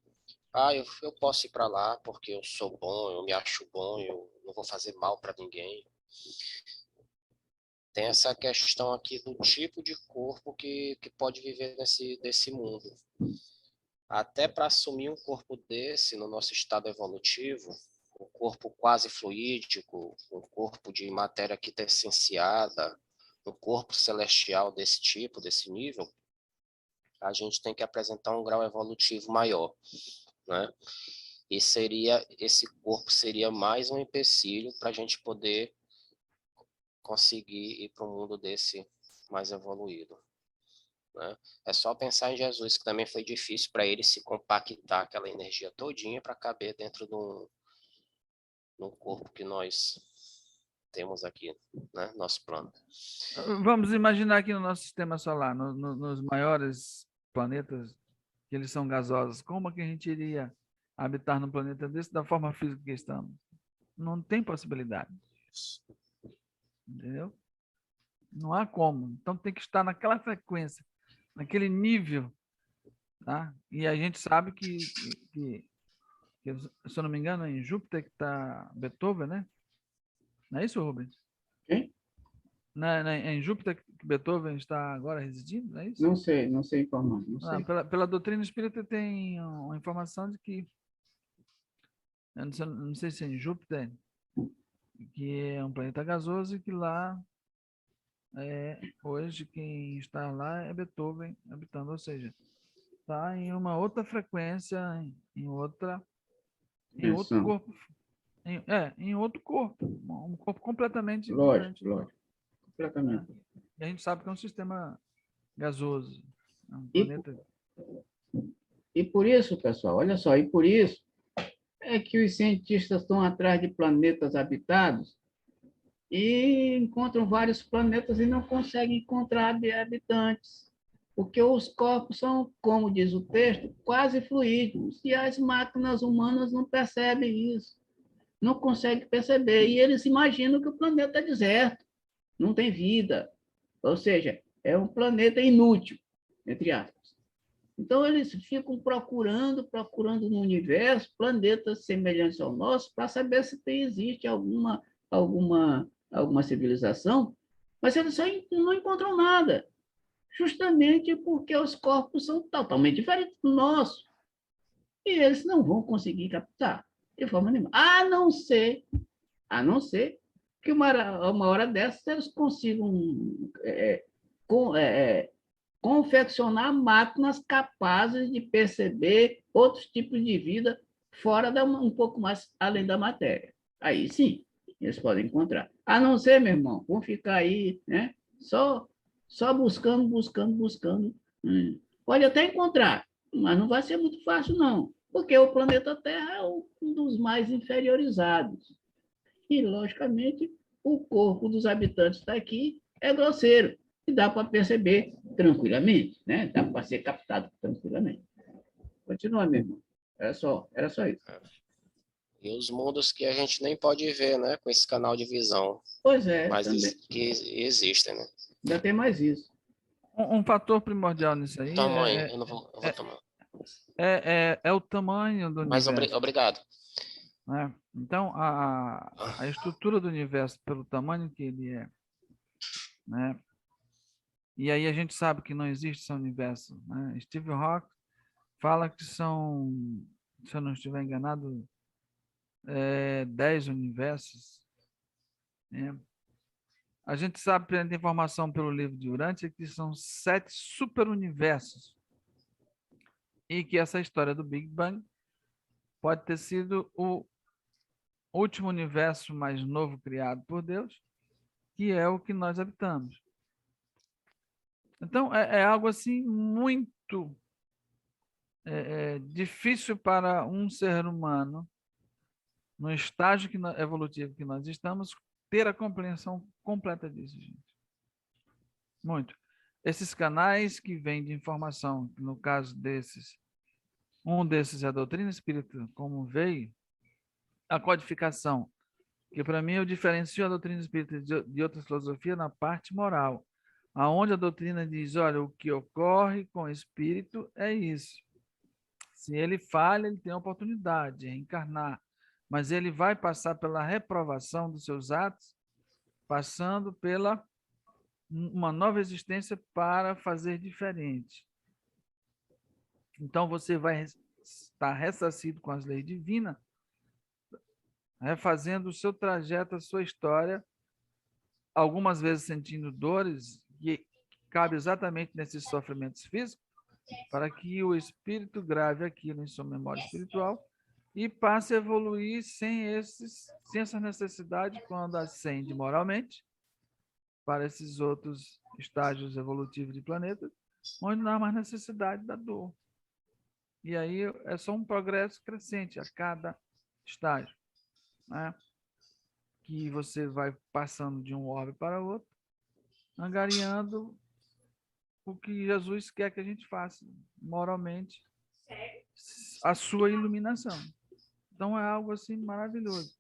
B: eu posso ir para lá porque eu sou bom, eu me acho bom, eu não vou fazer mal para ninguém. Tem essa questão aqui do tipo de corpo que pode viver desse mundo. Até para assumir um corpo desse no nosso estado evolutivo, um corpo quase fluídico, um corpo de matéria quintessenciada, um corpo celestial desse tipo, desse nível, a gente tem que apresentar um grau evolutivo maior, né? E esse corpo seria mais um empecilho para a gente poder conseguir ir para um mundo desse mais evoluído, né? É só pensar em Jesus, que também foi difícil para ele se compactar aquela energia todinha para caber dentro no corpo que nós temos aqui, né? Nosso plano.
D: Vamos imaginar aqui no nosso sistema solar, nos maiores planetas, que eles são gasosos, como que a gente iria habitar num planeta desse da forma física que estamos? Não tem possibilidade. Entendeu? Não há como. Então tem que estar naquela frequência, naquele nível, tá? E a gente sabe que se eu não me engano, é em Júpiter que está Beethoven, né? Não é isso, Rubens?
A: Quem?
D: É em Júpiter que Beethoven está agora residindo, não é isso?
A: Não sei informar, não sei.
D: Pela doutrina espírita tem uma informação de que, eu não sei se é em Júpiter, que é um planeta gasoso e que lá, hoje, quem está lá é Beethoven habitando, ou seja, está em uma outra frequência, em outro corpo, em outro corpo, um corpo completamente diferente.
A: Lógico, completamente.
D: E a gente sabe que é um sistema gasoso, é um
A: E,
D: planeta...
A: E por isso, pessoal, olha só, e por isso é que os cientistas estão atrás de planetas habitados e encontram vários planetas e não conseguem encontrar habitantes, porque os corpos são, como diz o texto, quase fluídicos, e as máquinas humanas não percebem isso, não conseguem perceber, e eles imaginam que o planeta é deserto, não tem vida, ou seja, é um planeta inútil, entre aspas. Então, eles ficam procurando no universo planetas semelhantes ao nosso para saber se existe alguma civilização, mas eles só não encontram nada, justamente porque os corpos são totalmente diferentes do nosso. E eles não vão conseguir captar de forma nenhuma. A não ser que uma hora dessas eles consigam confeccionar máquinas capazes de perceber outros tipos de vida fora um pouco mais além da matéria. Aí sim, eles podem encontrar. A não ser, meu irmão, vão ficar aí, né? Só buscando. Pode até encontrar, mas não vai ser muito fácil, não, porque o planeta Terra é um dos mais inferiorizados. E, logicamente, o corpo dos habitantes daqui é grosseiro e dá para perceber tranquilamente, né? Dá para ser captado tranquilamente. Continua, meu irmão. Era só isso.
B: E os mundos que a gente nem pode ver, né? Com esse canal de visão.
A: Pois é,
B: mas
A: também.
B: Que existem, né?
A: Ainda tem mais isso.
D: Um fator primordial nisso aí
B: tamanho, eu vou tomar.
D: É o tamanho do universo.
B: Mas obrigado.
D: Né? Então, a estrutura do universo, pelo tamanho que ele é, né? E aí a gente sabe que não existe esse universo. Né? Steve Hawking fala que são, se eu não estiver enganado, 10 universos. Né? A gente sabe, pela informação pelo livro de Urantia, que são 7 superuniversos. E que essa história do Big Bang pode ter sido o último universo mais novo criado por Deus, que é o que nós habitamos. Então, é algo assim muito difícil para um ser humano, no estágio evolutivo que nós estamos, ter a compreensão completa disso, gente. Muito. Esses canais que vêm de informação, no caso desses, um desses é a doutrina espírita, como veio, a codificação, que para mim eu diferencio a doutrina espírita de outras filosofias na parte moral, aonde a doutrina diz, olha, o que ocorre com o espírito é isso. Se ele falha, ele tem a oportunidade de reencarnar, mas ele vai passar pela reprovação dos seus atos, passando pela uma nova existência para fazer diferente. Então você vai estar ressarcido com as leis divinas, refazendo o seu trajeto, a sua história, algumas vezes sentindo dores, que cabe exatamente nesses sofrimentos físicos, para que o espírito grave aquilo em sua memória espiritual e passe a evoluir sem essa necessidade, quando ascende moralmente para esses outros estágios evolutivos de planeta, onde não há mais necessidade da dor. E aí é só um progresso crescente a cada estágio, né? Que você vai passando de um orbe para outro, angariando o que Jesus quer que a gente faça, moralmente, a sua iluminação. Então é algo assim maravilhoso.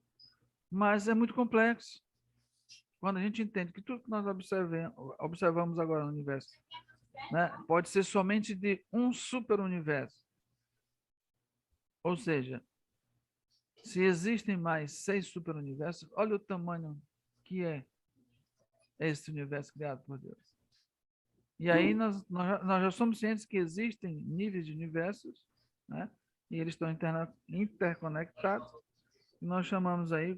D: Mas é muito complexo. Quando a gente entende que tudo que nós observamos agora no universo, né, pode ser somente de um super-universo. Ou seja, se existem mais 6 super-universos, olha o tamanho que é esse universo criado por Deus. E aí nós já somos cientes que existem níveis de universos, né? E eles estão interconectados. E nós chamamos aí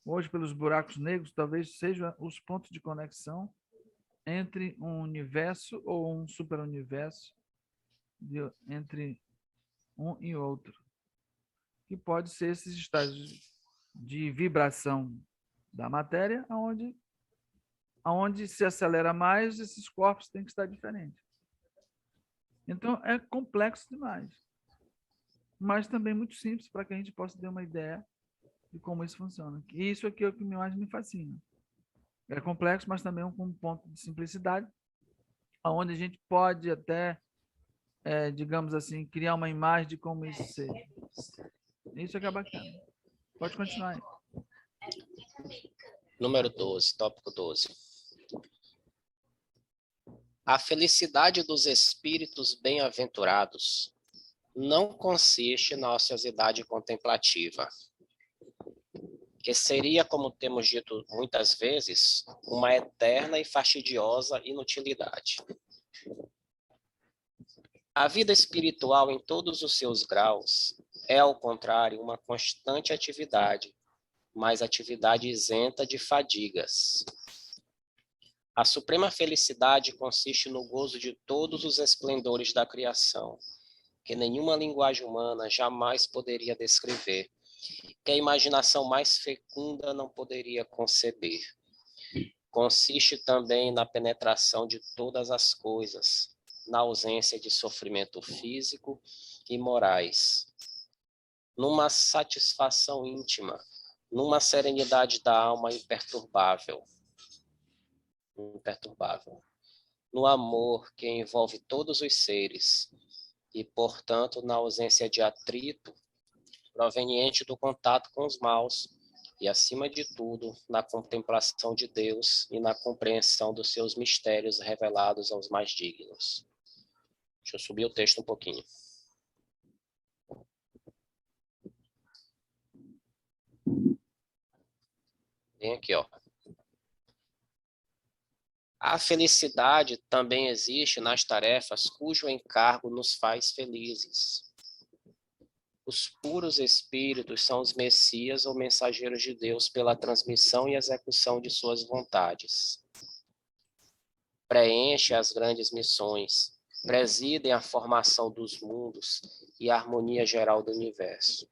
D: hoje pelos buracos negros, talvez sejam os pontos de conexão entre um universo ou um superuniverso, entre um e outro. Que pode ser esses estágios de vibração da matéria, onde se acelera mais, esses corpos têm que estar diferentes. Então, é complexo demais. Mas também muito simples para que a gente possa ter uma ideia de como isso funciona. E isso aqui é o que mais me fascina. É complexo, mas também com um ponto de simplicidade, onde a gente pode até, digamos assim, criar uma imagem de como isso seja. Isso é que é bacana. Pode continuar aí.
B: Número 12, tópico 12. A felicidade dos espíritos bem-aventurados não consiste na ociosidade contemplativa, que seria, como temos dito muitas vezes, uma eterna e fastidiosa inutilidade. A vida espiritual, em todos os seus graus, é, ao contrário, uma constante atividade, mas atividade isenta de fadigas. A suprema felicidade consiste no gozo de todos os esplendores da criação, que nenhuma linguagem humana jamais poderia descrever, que a imaginação mais fecunda não poderia conceber. Consiste também na penetração de todas as coisas, na ausência de sofrimento físico e morais, numa satisfação íntima, numa serenidade da alma imperturbável, no amor que envolve todos os seres e, portanto, na ausência de atrito proveniente do contato com os maus e, acima de tudo, na contemplação de Deus e na compreensão dos seus mistérios revelados aos mais dignos. Deixa eu subir o texto um pouquinho. Vem aqui, ó. A felicidade também existe nas tarefas cujo encargo nos faz felizes. Os puros espíritos são os messias ou mensageiros de Deus pela transmissão e execução de suas vontades. Preenchem as grandes missões, presidem a formação dos mundos e a harmonia geral do universo.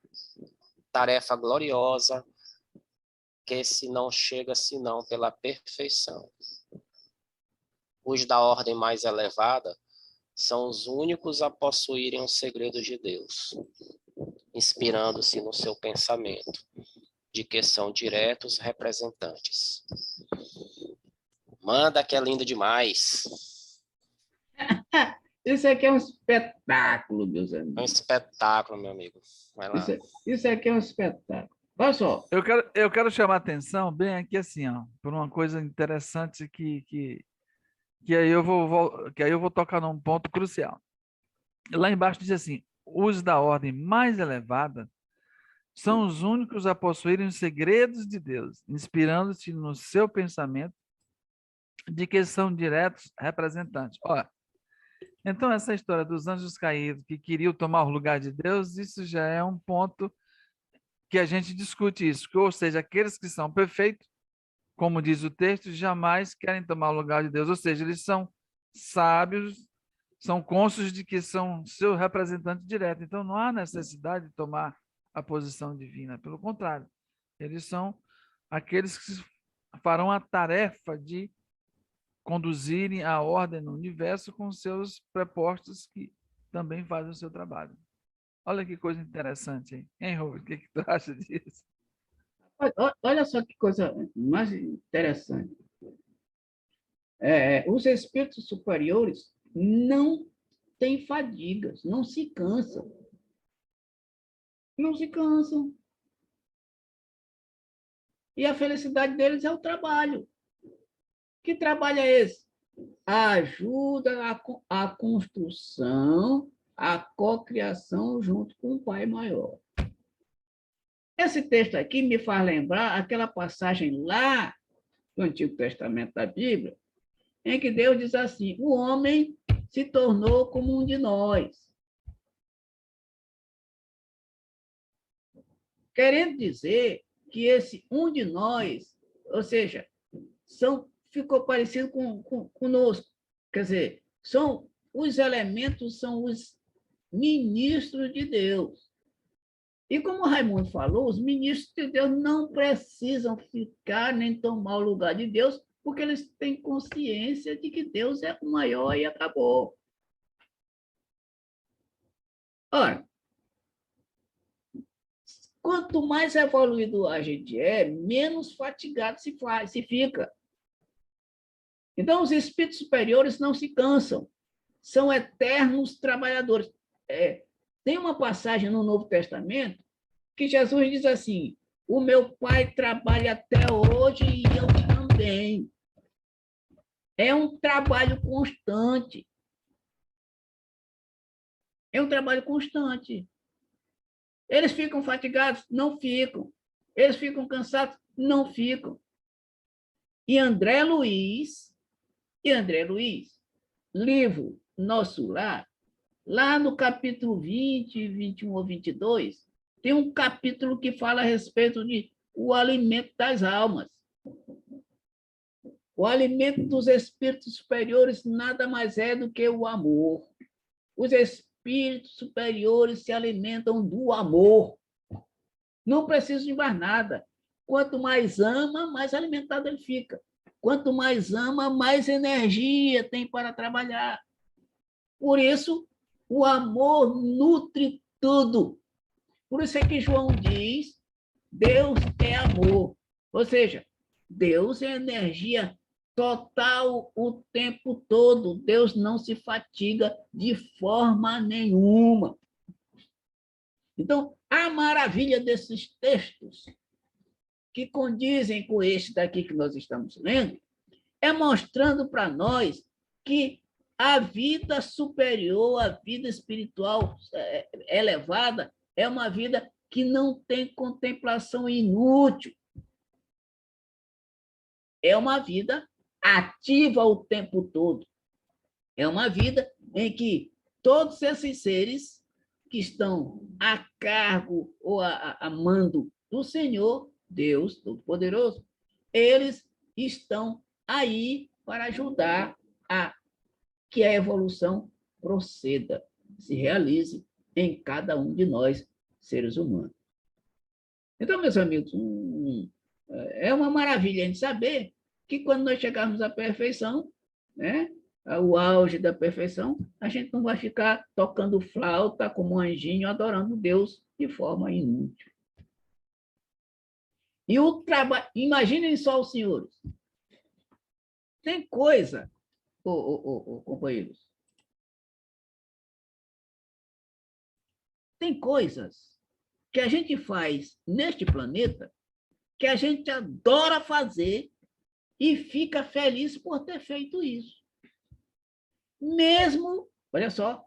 B: Tarefa gloriosa que se não chega senão pela perfeição. Os da ordem mais elevada são os únicos a possuírem os segredos de Deus, inspirando-se no seu pensamento, de que são diretos representantes. Manda que é lindo demais.
A: Isso aqui é um espetáculo, meus amigos.
B: É um espetáculo, meu amigo. Vai lá.
A: Isso aqui é um espetáculo. Olha só.
D: Eu quero chamar a atenção bem aqui assim, ó, por uma coisa interessante que aí eu vou tocar num ponto crucial. Lá embaixo diz assim: os da ordem mais elevada são os únicos a possuírem os segredos de Deus, inspirando-se no seu pensamento de que são diretos representantes. Olha, então essa história dos anjos caídos que queriam tomar o lugar de Deus, isso já é um ponto que a gente discute isso, ou seja, aqueles que são perfeitos, como diz o texto, jamais querem tomar o lugar de Deus, ou seja, eles são sábios, são cônscios de que são seu representante direto, então não há necessidade de tomar a posição divina, pelo contrário, eles são aqueles que farão a tarefa de conduzirem a ordem no universo com seus prepostos que também fazem o seu trabalho. Olha que coisa interessante, hein, Robert? O que tu acha disso?
A: Olha só que coisa mais interessante. Os espíritos superiores não têm fadigas, não se cansam. Não se cansam. E a felicidade deles é o trabalho. Que trabalho é esse? A ajuda à construção, à cocriação junto com o Pai Maior. Esse texto aqui me faz lembrar aquela passagem lá do Antigo Testamento da Bíblia, em que Deus diz assim: o homem se tornou como um de nós. Querendo dizer que esse um de nós, ou seja, ficou parecido conosco. Quer dizer, os elementos são os ministros de Deus. E como o Raimundo falou, os ministros de Deus não precisam ficar nem tomar o lugar de Deus, porque eles têm consciência de que Deus é o maior e acabou. Ora, quanto mais evoluído a gente é, menos fatigado se fica. Então, os espíritos superiores não se cansam, são eternos trabalhadores. Tem uma passagem no Novo Testamento que Jesus diz assim: o meu Pai trabalha até hoje e eu também. É um trabalho constante. É um trabalho constante. Eles ficam fatigados? Não ficam. Eles ficam cansados? Não ficam. E André Luiz, livro Nosso Lar, lá no capítulo 20, 21 ou 22, tem um capítulo que fala a respeito de o alimento das almas. O alimento dos espíritos superiores nada mais é do que o amor. Os espíritos superiores se alimentam do amor. Não precisa de mais nada. Quanto mais ama, mais alimentado ele fica. Quanto mais ama, mais energia tem para trabalhar. Por isso, o amor nutre tudo. Por isso é que João diz, Deus é amor. Ou seja, Deus é energia total o tempo todo. Deus não se fatiga de forma nenhuma. Então, a maravilha desses textos, que condizem com este daqui que nós estamos lendo, é mostrando para nós que a vida superior, a vida espiritual elevada, é uma vida que não tem contemplação inútil. É uma vida ativa o tempo todo. É uma vida em que todos esses seres que estão a cargo ou a mando do Senhor, Deus Todo-Poderoso, eles estão aí para ajudar a que a evolução proceda, se realize em cada um de nós, seres humanos. Então, meus amigos, é uma maravilha a gente saber que quando nós chegarmos à perfeição, né, o auge da perfeição, a gente não vai ficar tocando flauta como um anjinho, adorando Deus de forma inútil. E o trabalho, imaginem só os senhores, tem coisa, companheiros, tem coisas que a gente faz neste planeta que a gente adora fazer e fica feliz por ter feito isso. Mesmo, olha só,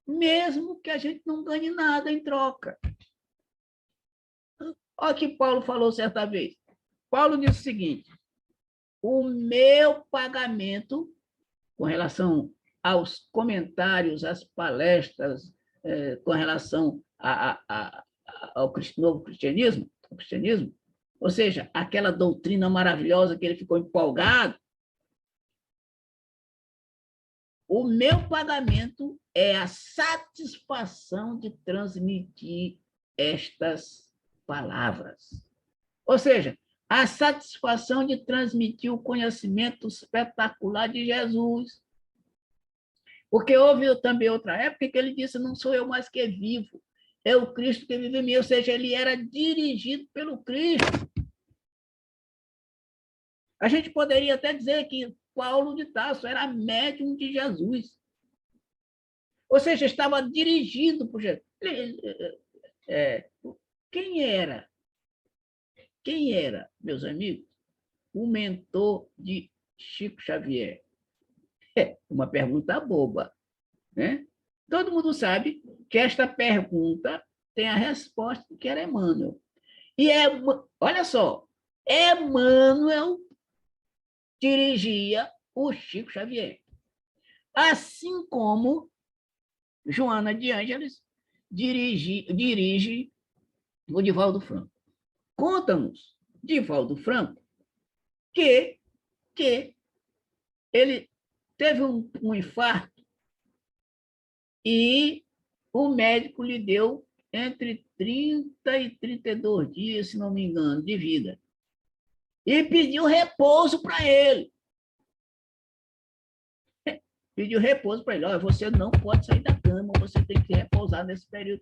A: mesmo que a gente não ganhe nada em troca. Olha o que Paulo falou certa vez. Paulo disse o seguinte, o meu pagamento, com relação aos comentários, às palestras, com relação ao novo cristianismo, ou seja, aquela doutrina maravilhosa que ele ficou empolgado, o meu pagamento é a satisfação de transmitir estas palavras. Ou seja, a satisfação de transmitir o conhecimento espetacular de Jesus. Porque houve também outra época que ele disse, não sou eu mais que vivo, é o Cristo que vive em mim. Ou seja, ele era dirigido pelo Cristo. A gente poderia até dizer que Paulo de Tarso era médium de Jesus. Ou seja, estava dirigido por Jesus. Quem era, meus amigos, o mentor de Chico Xavier? Uma pergunta boba, né? Todo mundo sabe que esta pergunta tem a resposta que era Emmanuel. E olha só, Emmanuel dirigia o Chico Xavier. Assim como Joana de Ângeles dirige o Divaldo Franco. Conta-nos, Divaldo Franco, que ele teve um infarto e o médico lhe deu entre 30 e 32 dias, se não me engano, de vida. E pediu repouso para ele. Pediu repouso para ele. Olha, você não pode sair da cama, você tem que repousar nesse período.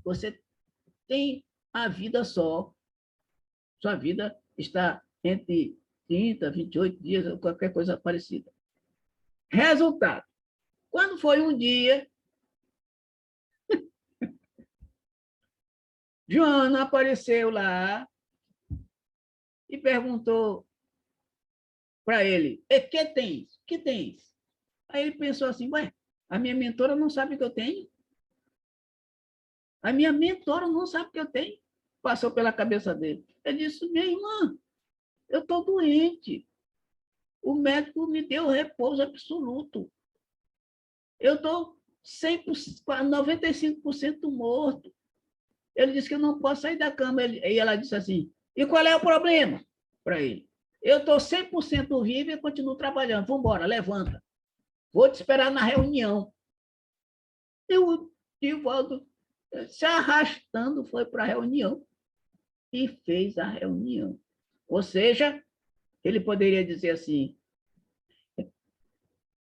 A: Você tem a vida só. Sua vida está entre 30, 28 dias, ou qualquer coisa parecida. Resultado. Quando foi um dia, Joana apareceu lá e perguntou para ele, e que tens? Que tens? Aí ele pensou assim, ué, a minha mentora não sabe o que eu tenho? A minha mentora não sabe o que eu tenho? Passou pela cabeça dele. Ele disse, minha irmã, eu estou doente. O médico me deu repouso absoluto. Eu estou 95% morto. Ele disse que eu não posso sair da cama. E ela disse assim, e qual é o problema? Para ele. Eu estou 100% vivo e continuo trabalhando. Vamos embora, levanta. Vou te esperar na reunião. E o Divaldo, se arrastando, foi para a reunião e fez a reunião. Ou seja, ele poderia dizer assim,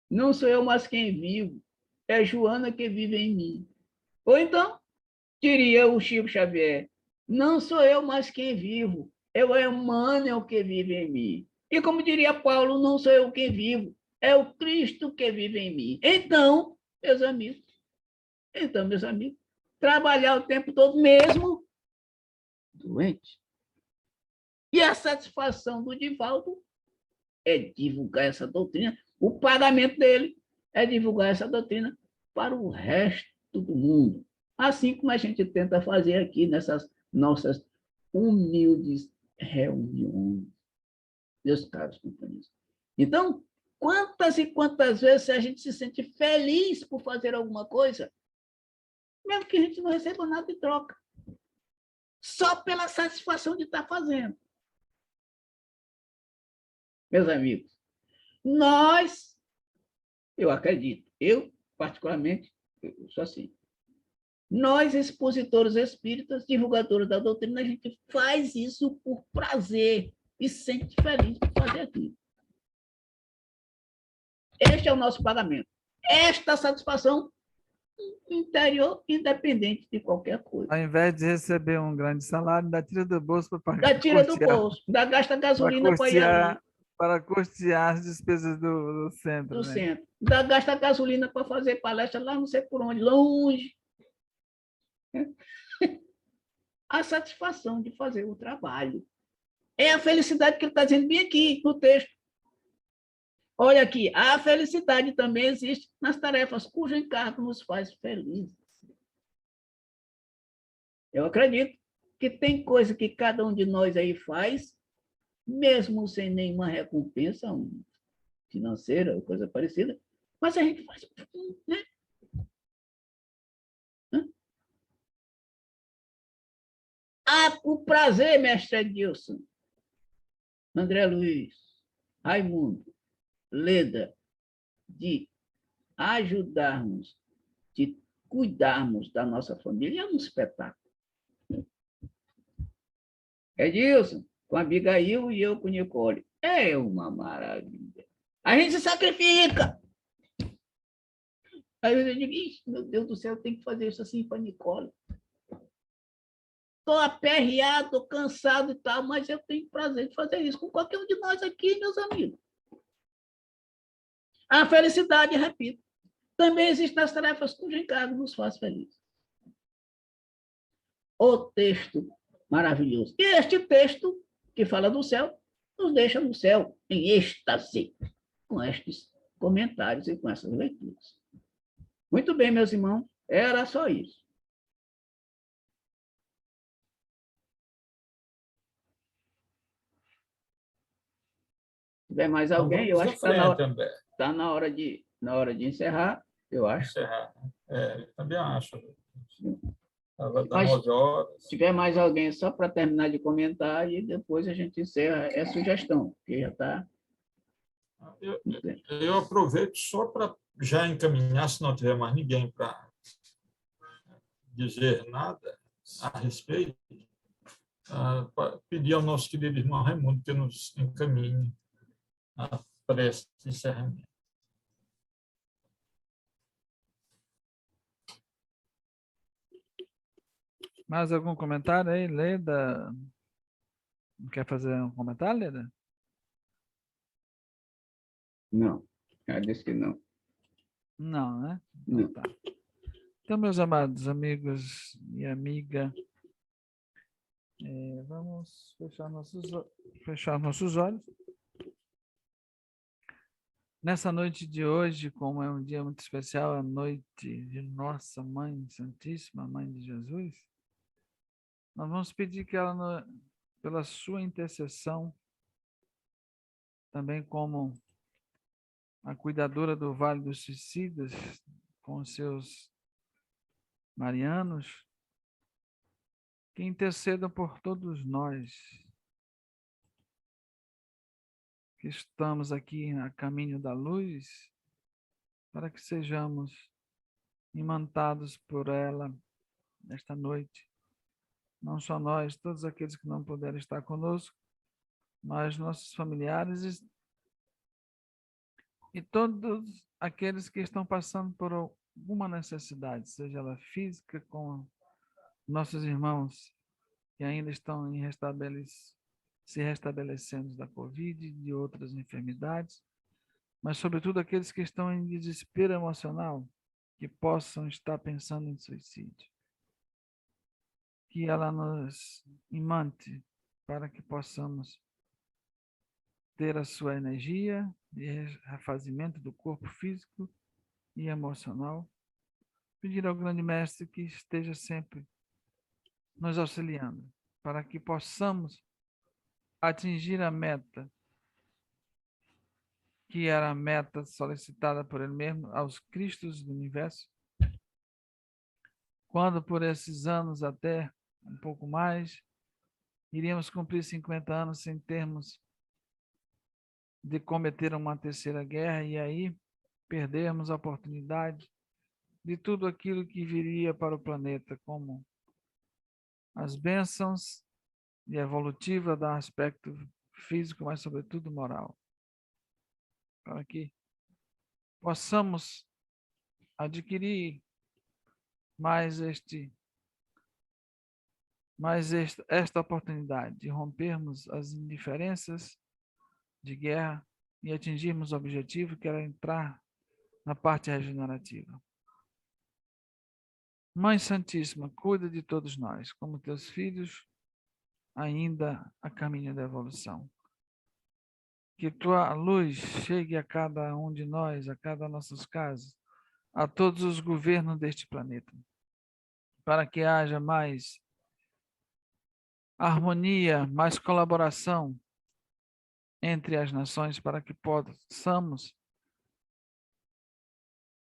A: não sou eu mais quem vivo, é Joana que vive em mim. Ou então, diria o Chico Xavier, não sou eu mais quem vivo, é o Emmanuel que vive em mim. E como diria Paulo, não sou eu quem vivo, é o Cristo que vive em mim. Então, meus amigos, trabalhar o tempo todo mesmo doente. E a satisfação do Divaldo é divulgar essa doutrina. O pagamento dele é divulgar essa doutrina para o resto do mundo. Assim como a gente tenta fazer aqui nessas nossas humildes reuniões, meus caros companheiros. Então, quantas e quantas vezes a gente se sente feliz por fazer alguma coisa, mesmo que a gente não receba nada em troca, só pela satisfação de estar fazendo. Meus amigos, eu acredito, eu particularmente, eu sou assim, nós, expositores espíritas, divulgadores da doutrina, a gente faz isso por prazer e se sente feliz por fazer aquilo. Este é o nosso pagamento. Esta satisfação interior, independente de qualquer coisa.
D: Ao invés de receber um grande salário, ainda tira do bolso para pagar.
A: Ainda tira do bolso, ainda gasta gasolina para ir ali.
D: Para custear as despesas do centro.
A: Do centro. Ainda gasta gasolina para fazer palestra lá não sei por onde, longe. A satisfação de fazer o trabalho. É a felicidade que ele está dizendo bem aqui no texto. Olha aqui, a felicidade também existe nas tarefas cujo encargo nos faz felizes. Eu acredito que tem coisa que cada um de nós aí faz, mesmo sem nenhuma recompensa financeira ou coisa parecida, mas a gente faz, né? O prazer, mestre Edilson, André Luiz, Raimundo, Leda, de ajudarmos, de cuidarmos da nossa família, é um espetáculo. Edilson, com a Abigail e eu com Nicole. É uma maravilha. A gente se sacrifica. Aí eu digo, meu Deus do céu, eu tenho que fazer isso assim para Nicole. Estou aperreado, cansado e tal, mas eu tenho prazer de fazer isso com qualquer um de nós aqui, meus amigos. A felicidade, repito, também existe nas tarefas cujo encargo nos faz felizes. O texto maravilhoso. E este texto, que fala do céu, nos deixa no céu, em êxtase, com estes comentários e com essas leituras. Muito bem, meus irmãos, era só isso. Se tiver mais alguém, eu acho que está na hora de encerrar, eu acho.
C: Encerrar. Também acho.
A: Mas, se tiver mais alguém, só para terminar de comentar, e depois a gente encerra. É sugestão, porque já está...
C: Eu aproveito só para já encaminhar, se não tiver mais ninguém para dizer nada a respeito, pedir ao nosso querido irmão Raimundo que nos encaminhe a prece de encerramento.
D: Mais algum comentário aí, Leda? Não quer fazer um comentário, Leda?
A: Não, ela disse que não.
D: Não, né?
A: Não.
D: Tá. Então, meus amados amigos e amiga, vamos fechar nossos olhos Nessa noite de hoje, como é um dia muito especial, a noite de Nossa Mãe Santíssima, Mãe de Jesus, nós vamos pedir que ela, pela sua intercessão, também como a cuidadora do Vale dos Suicidas, com os seus marianos, que intercedam por todos nós que estamos aqui a caminho da luz, para que sejamos imantados por ela nesta noite. Não só nós, todos aqueles que não puderam estar conosco, mas nossos familiares e todos aqueles que estão passando por alguma necessidade, seja ela física, com nossos irmãos que ainda estão se restabelecendo da Covid e de outras enfermidades, mas sobretudo aqueles que estão em desespero emocional, que possam estar pensando em suicídio. Que ela nos imante para que possamos ter a sua energia de refazimento do corpo físico e emocional. Pedir ao grande mestre que esteja sempre nos auxiliando, para que possamos atingir a meta, que era a meta solicitada por ele mesmo aos Cristos do universo, quando por esses anos até um pouco mais, iríamos cumprir 50 anos sem termos de cometer uma terceira guerra e aí perdermos a oportunidade de tudo aquilo que viria para o planeta, como as bênçãos e evolutiva do aspecto físico, mas sobretudo moral, para que possamos adquirir esta oportunidade de rompermos as indiferenças de guerra e atingirmos o objetivo, que era entrar na parte regenerativa. Mãe Santíssima, cuida de todos nós, como teus filhos, ainda a caminho da evolução. Que tua luz chegue a cada um de nós, a cada nossas casas, a todos os governos deste planeta, para que haja mais harmonia, mais colaboração entre as nações, para que possamos,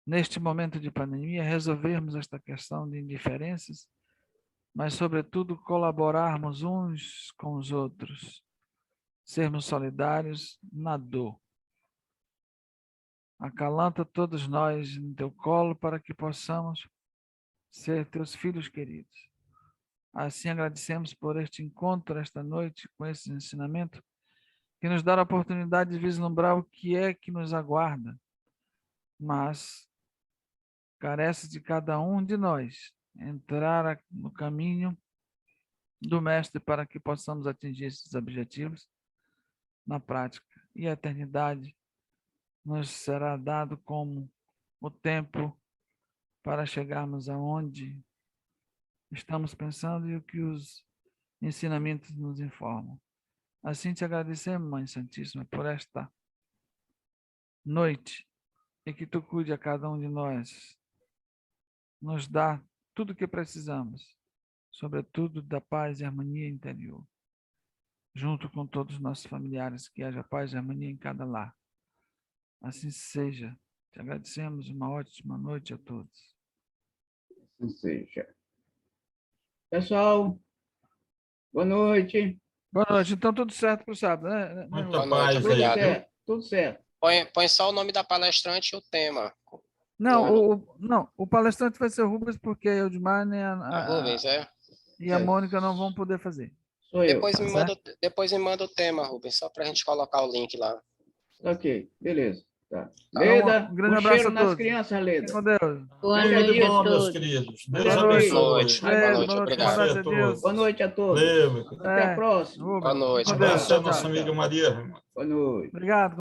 D: neste momento de pandemia, resolvermos esta questão de indiferenças, mas, sobretudo, colaborarmos uns com os outros, sermos solidários na dor. Acalanta todos nós no teu colo para que possamos ser teus filhos queridos. Assim agradecemos por este encontro, esta noite, com esse ensinamento, que nos dá a oportunidade de vislumbrar o que é que nos aguarda, mas carece de cada um de nós entrar no caminho do Mestre para que possamos atingir esses objetivos na prática. E a eternidade nos será dado como o tempo para chegarmos aonde estamos pensando e o que os ensinamentos nos informam. Assim te agradecemos, Mãe Santíssima, por esta noite, e que tu cuide a cada um de nós, nos dá tudo o que precisamos, sobretudo da paz e harmonia interior, junto com todos os nossos familiares, que haja paz e harmonia em cada lar. Assim seja. Te agradecemos. Uma ótima noite a todos.
A: Assim seja. Pessoal, boa noite.
D: Boa noite. Então, tudo certo para o sábado, né?
C: Muita paz,
A: tudo certo, tudo certo.
B: Põe só o nome da palestrante e o tema.
D: Não, o palestrante vai ser o Rubens, porque a Eudmar
B: Rubens,
D: e a Mônica não vão poder fazer.
A: Sou
B: depois
A: eu.
B: Depois me manda o tema, Rubens, só para a gente colocar o link lá.
A: Ok, beleza. Tá.
D: Então,
A: Leda,
D: um grande abraço
A: cheiro
D: a
A: nas
D: todos.
A: crianças, Leda.
D: Com Deus.
E: Boa
C: Tudo
E: noite
C: de bom,
E: a
C: meus
E: todos.
C: queridos.
A: Boa
C: Deus
A: noite.
C: abençoe.
B: Boa noite, obrigado.
A: Boa noite a todos.
C: Lembra.
A: Até a próxima.
D: Rubens.
B: Boa noite.
D: Com Deus.
C: Abraço a nossa amiga Maria.
A: Boa noite.
D: Obrigado.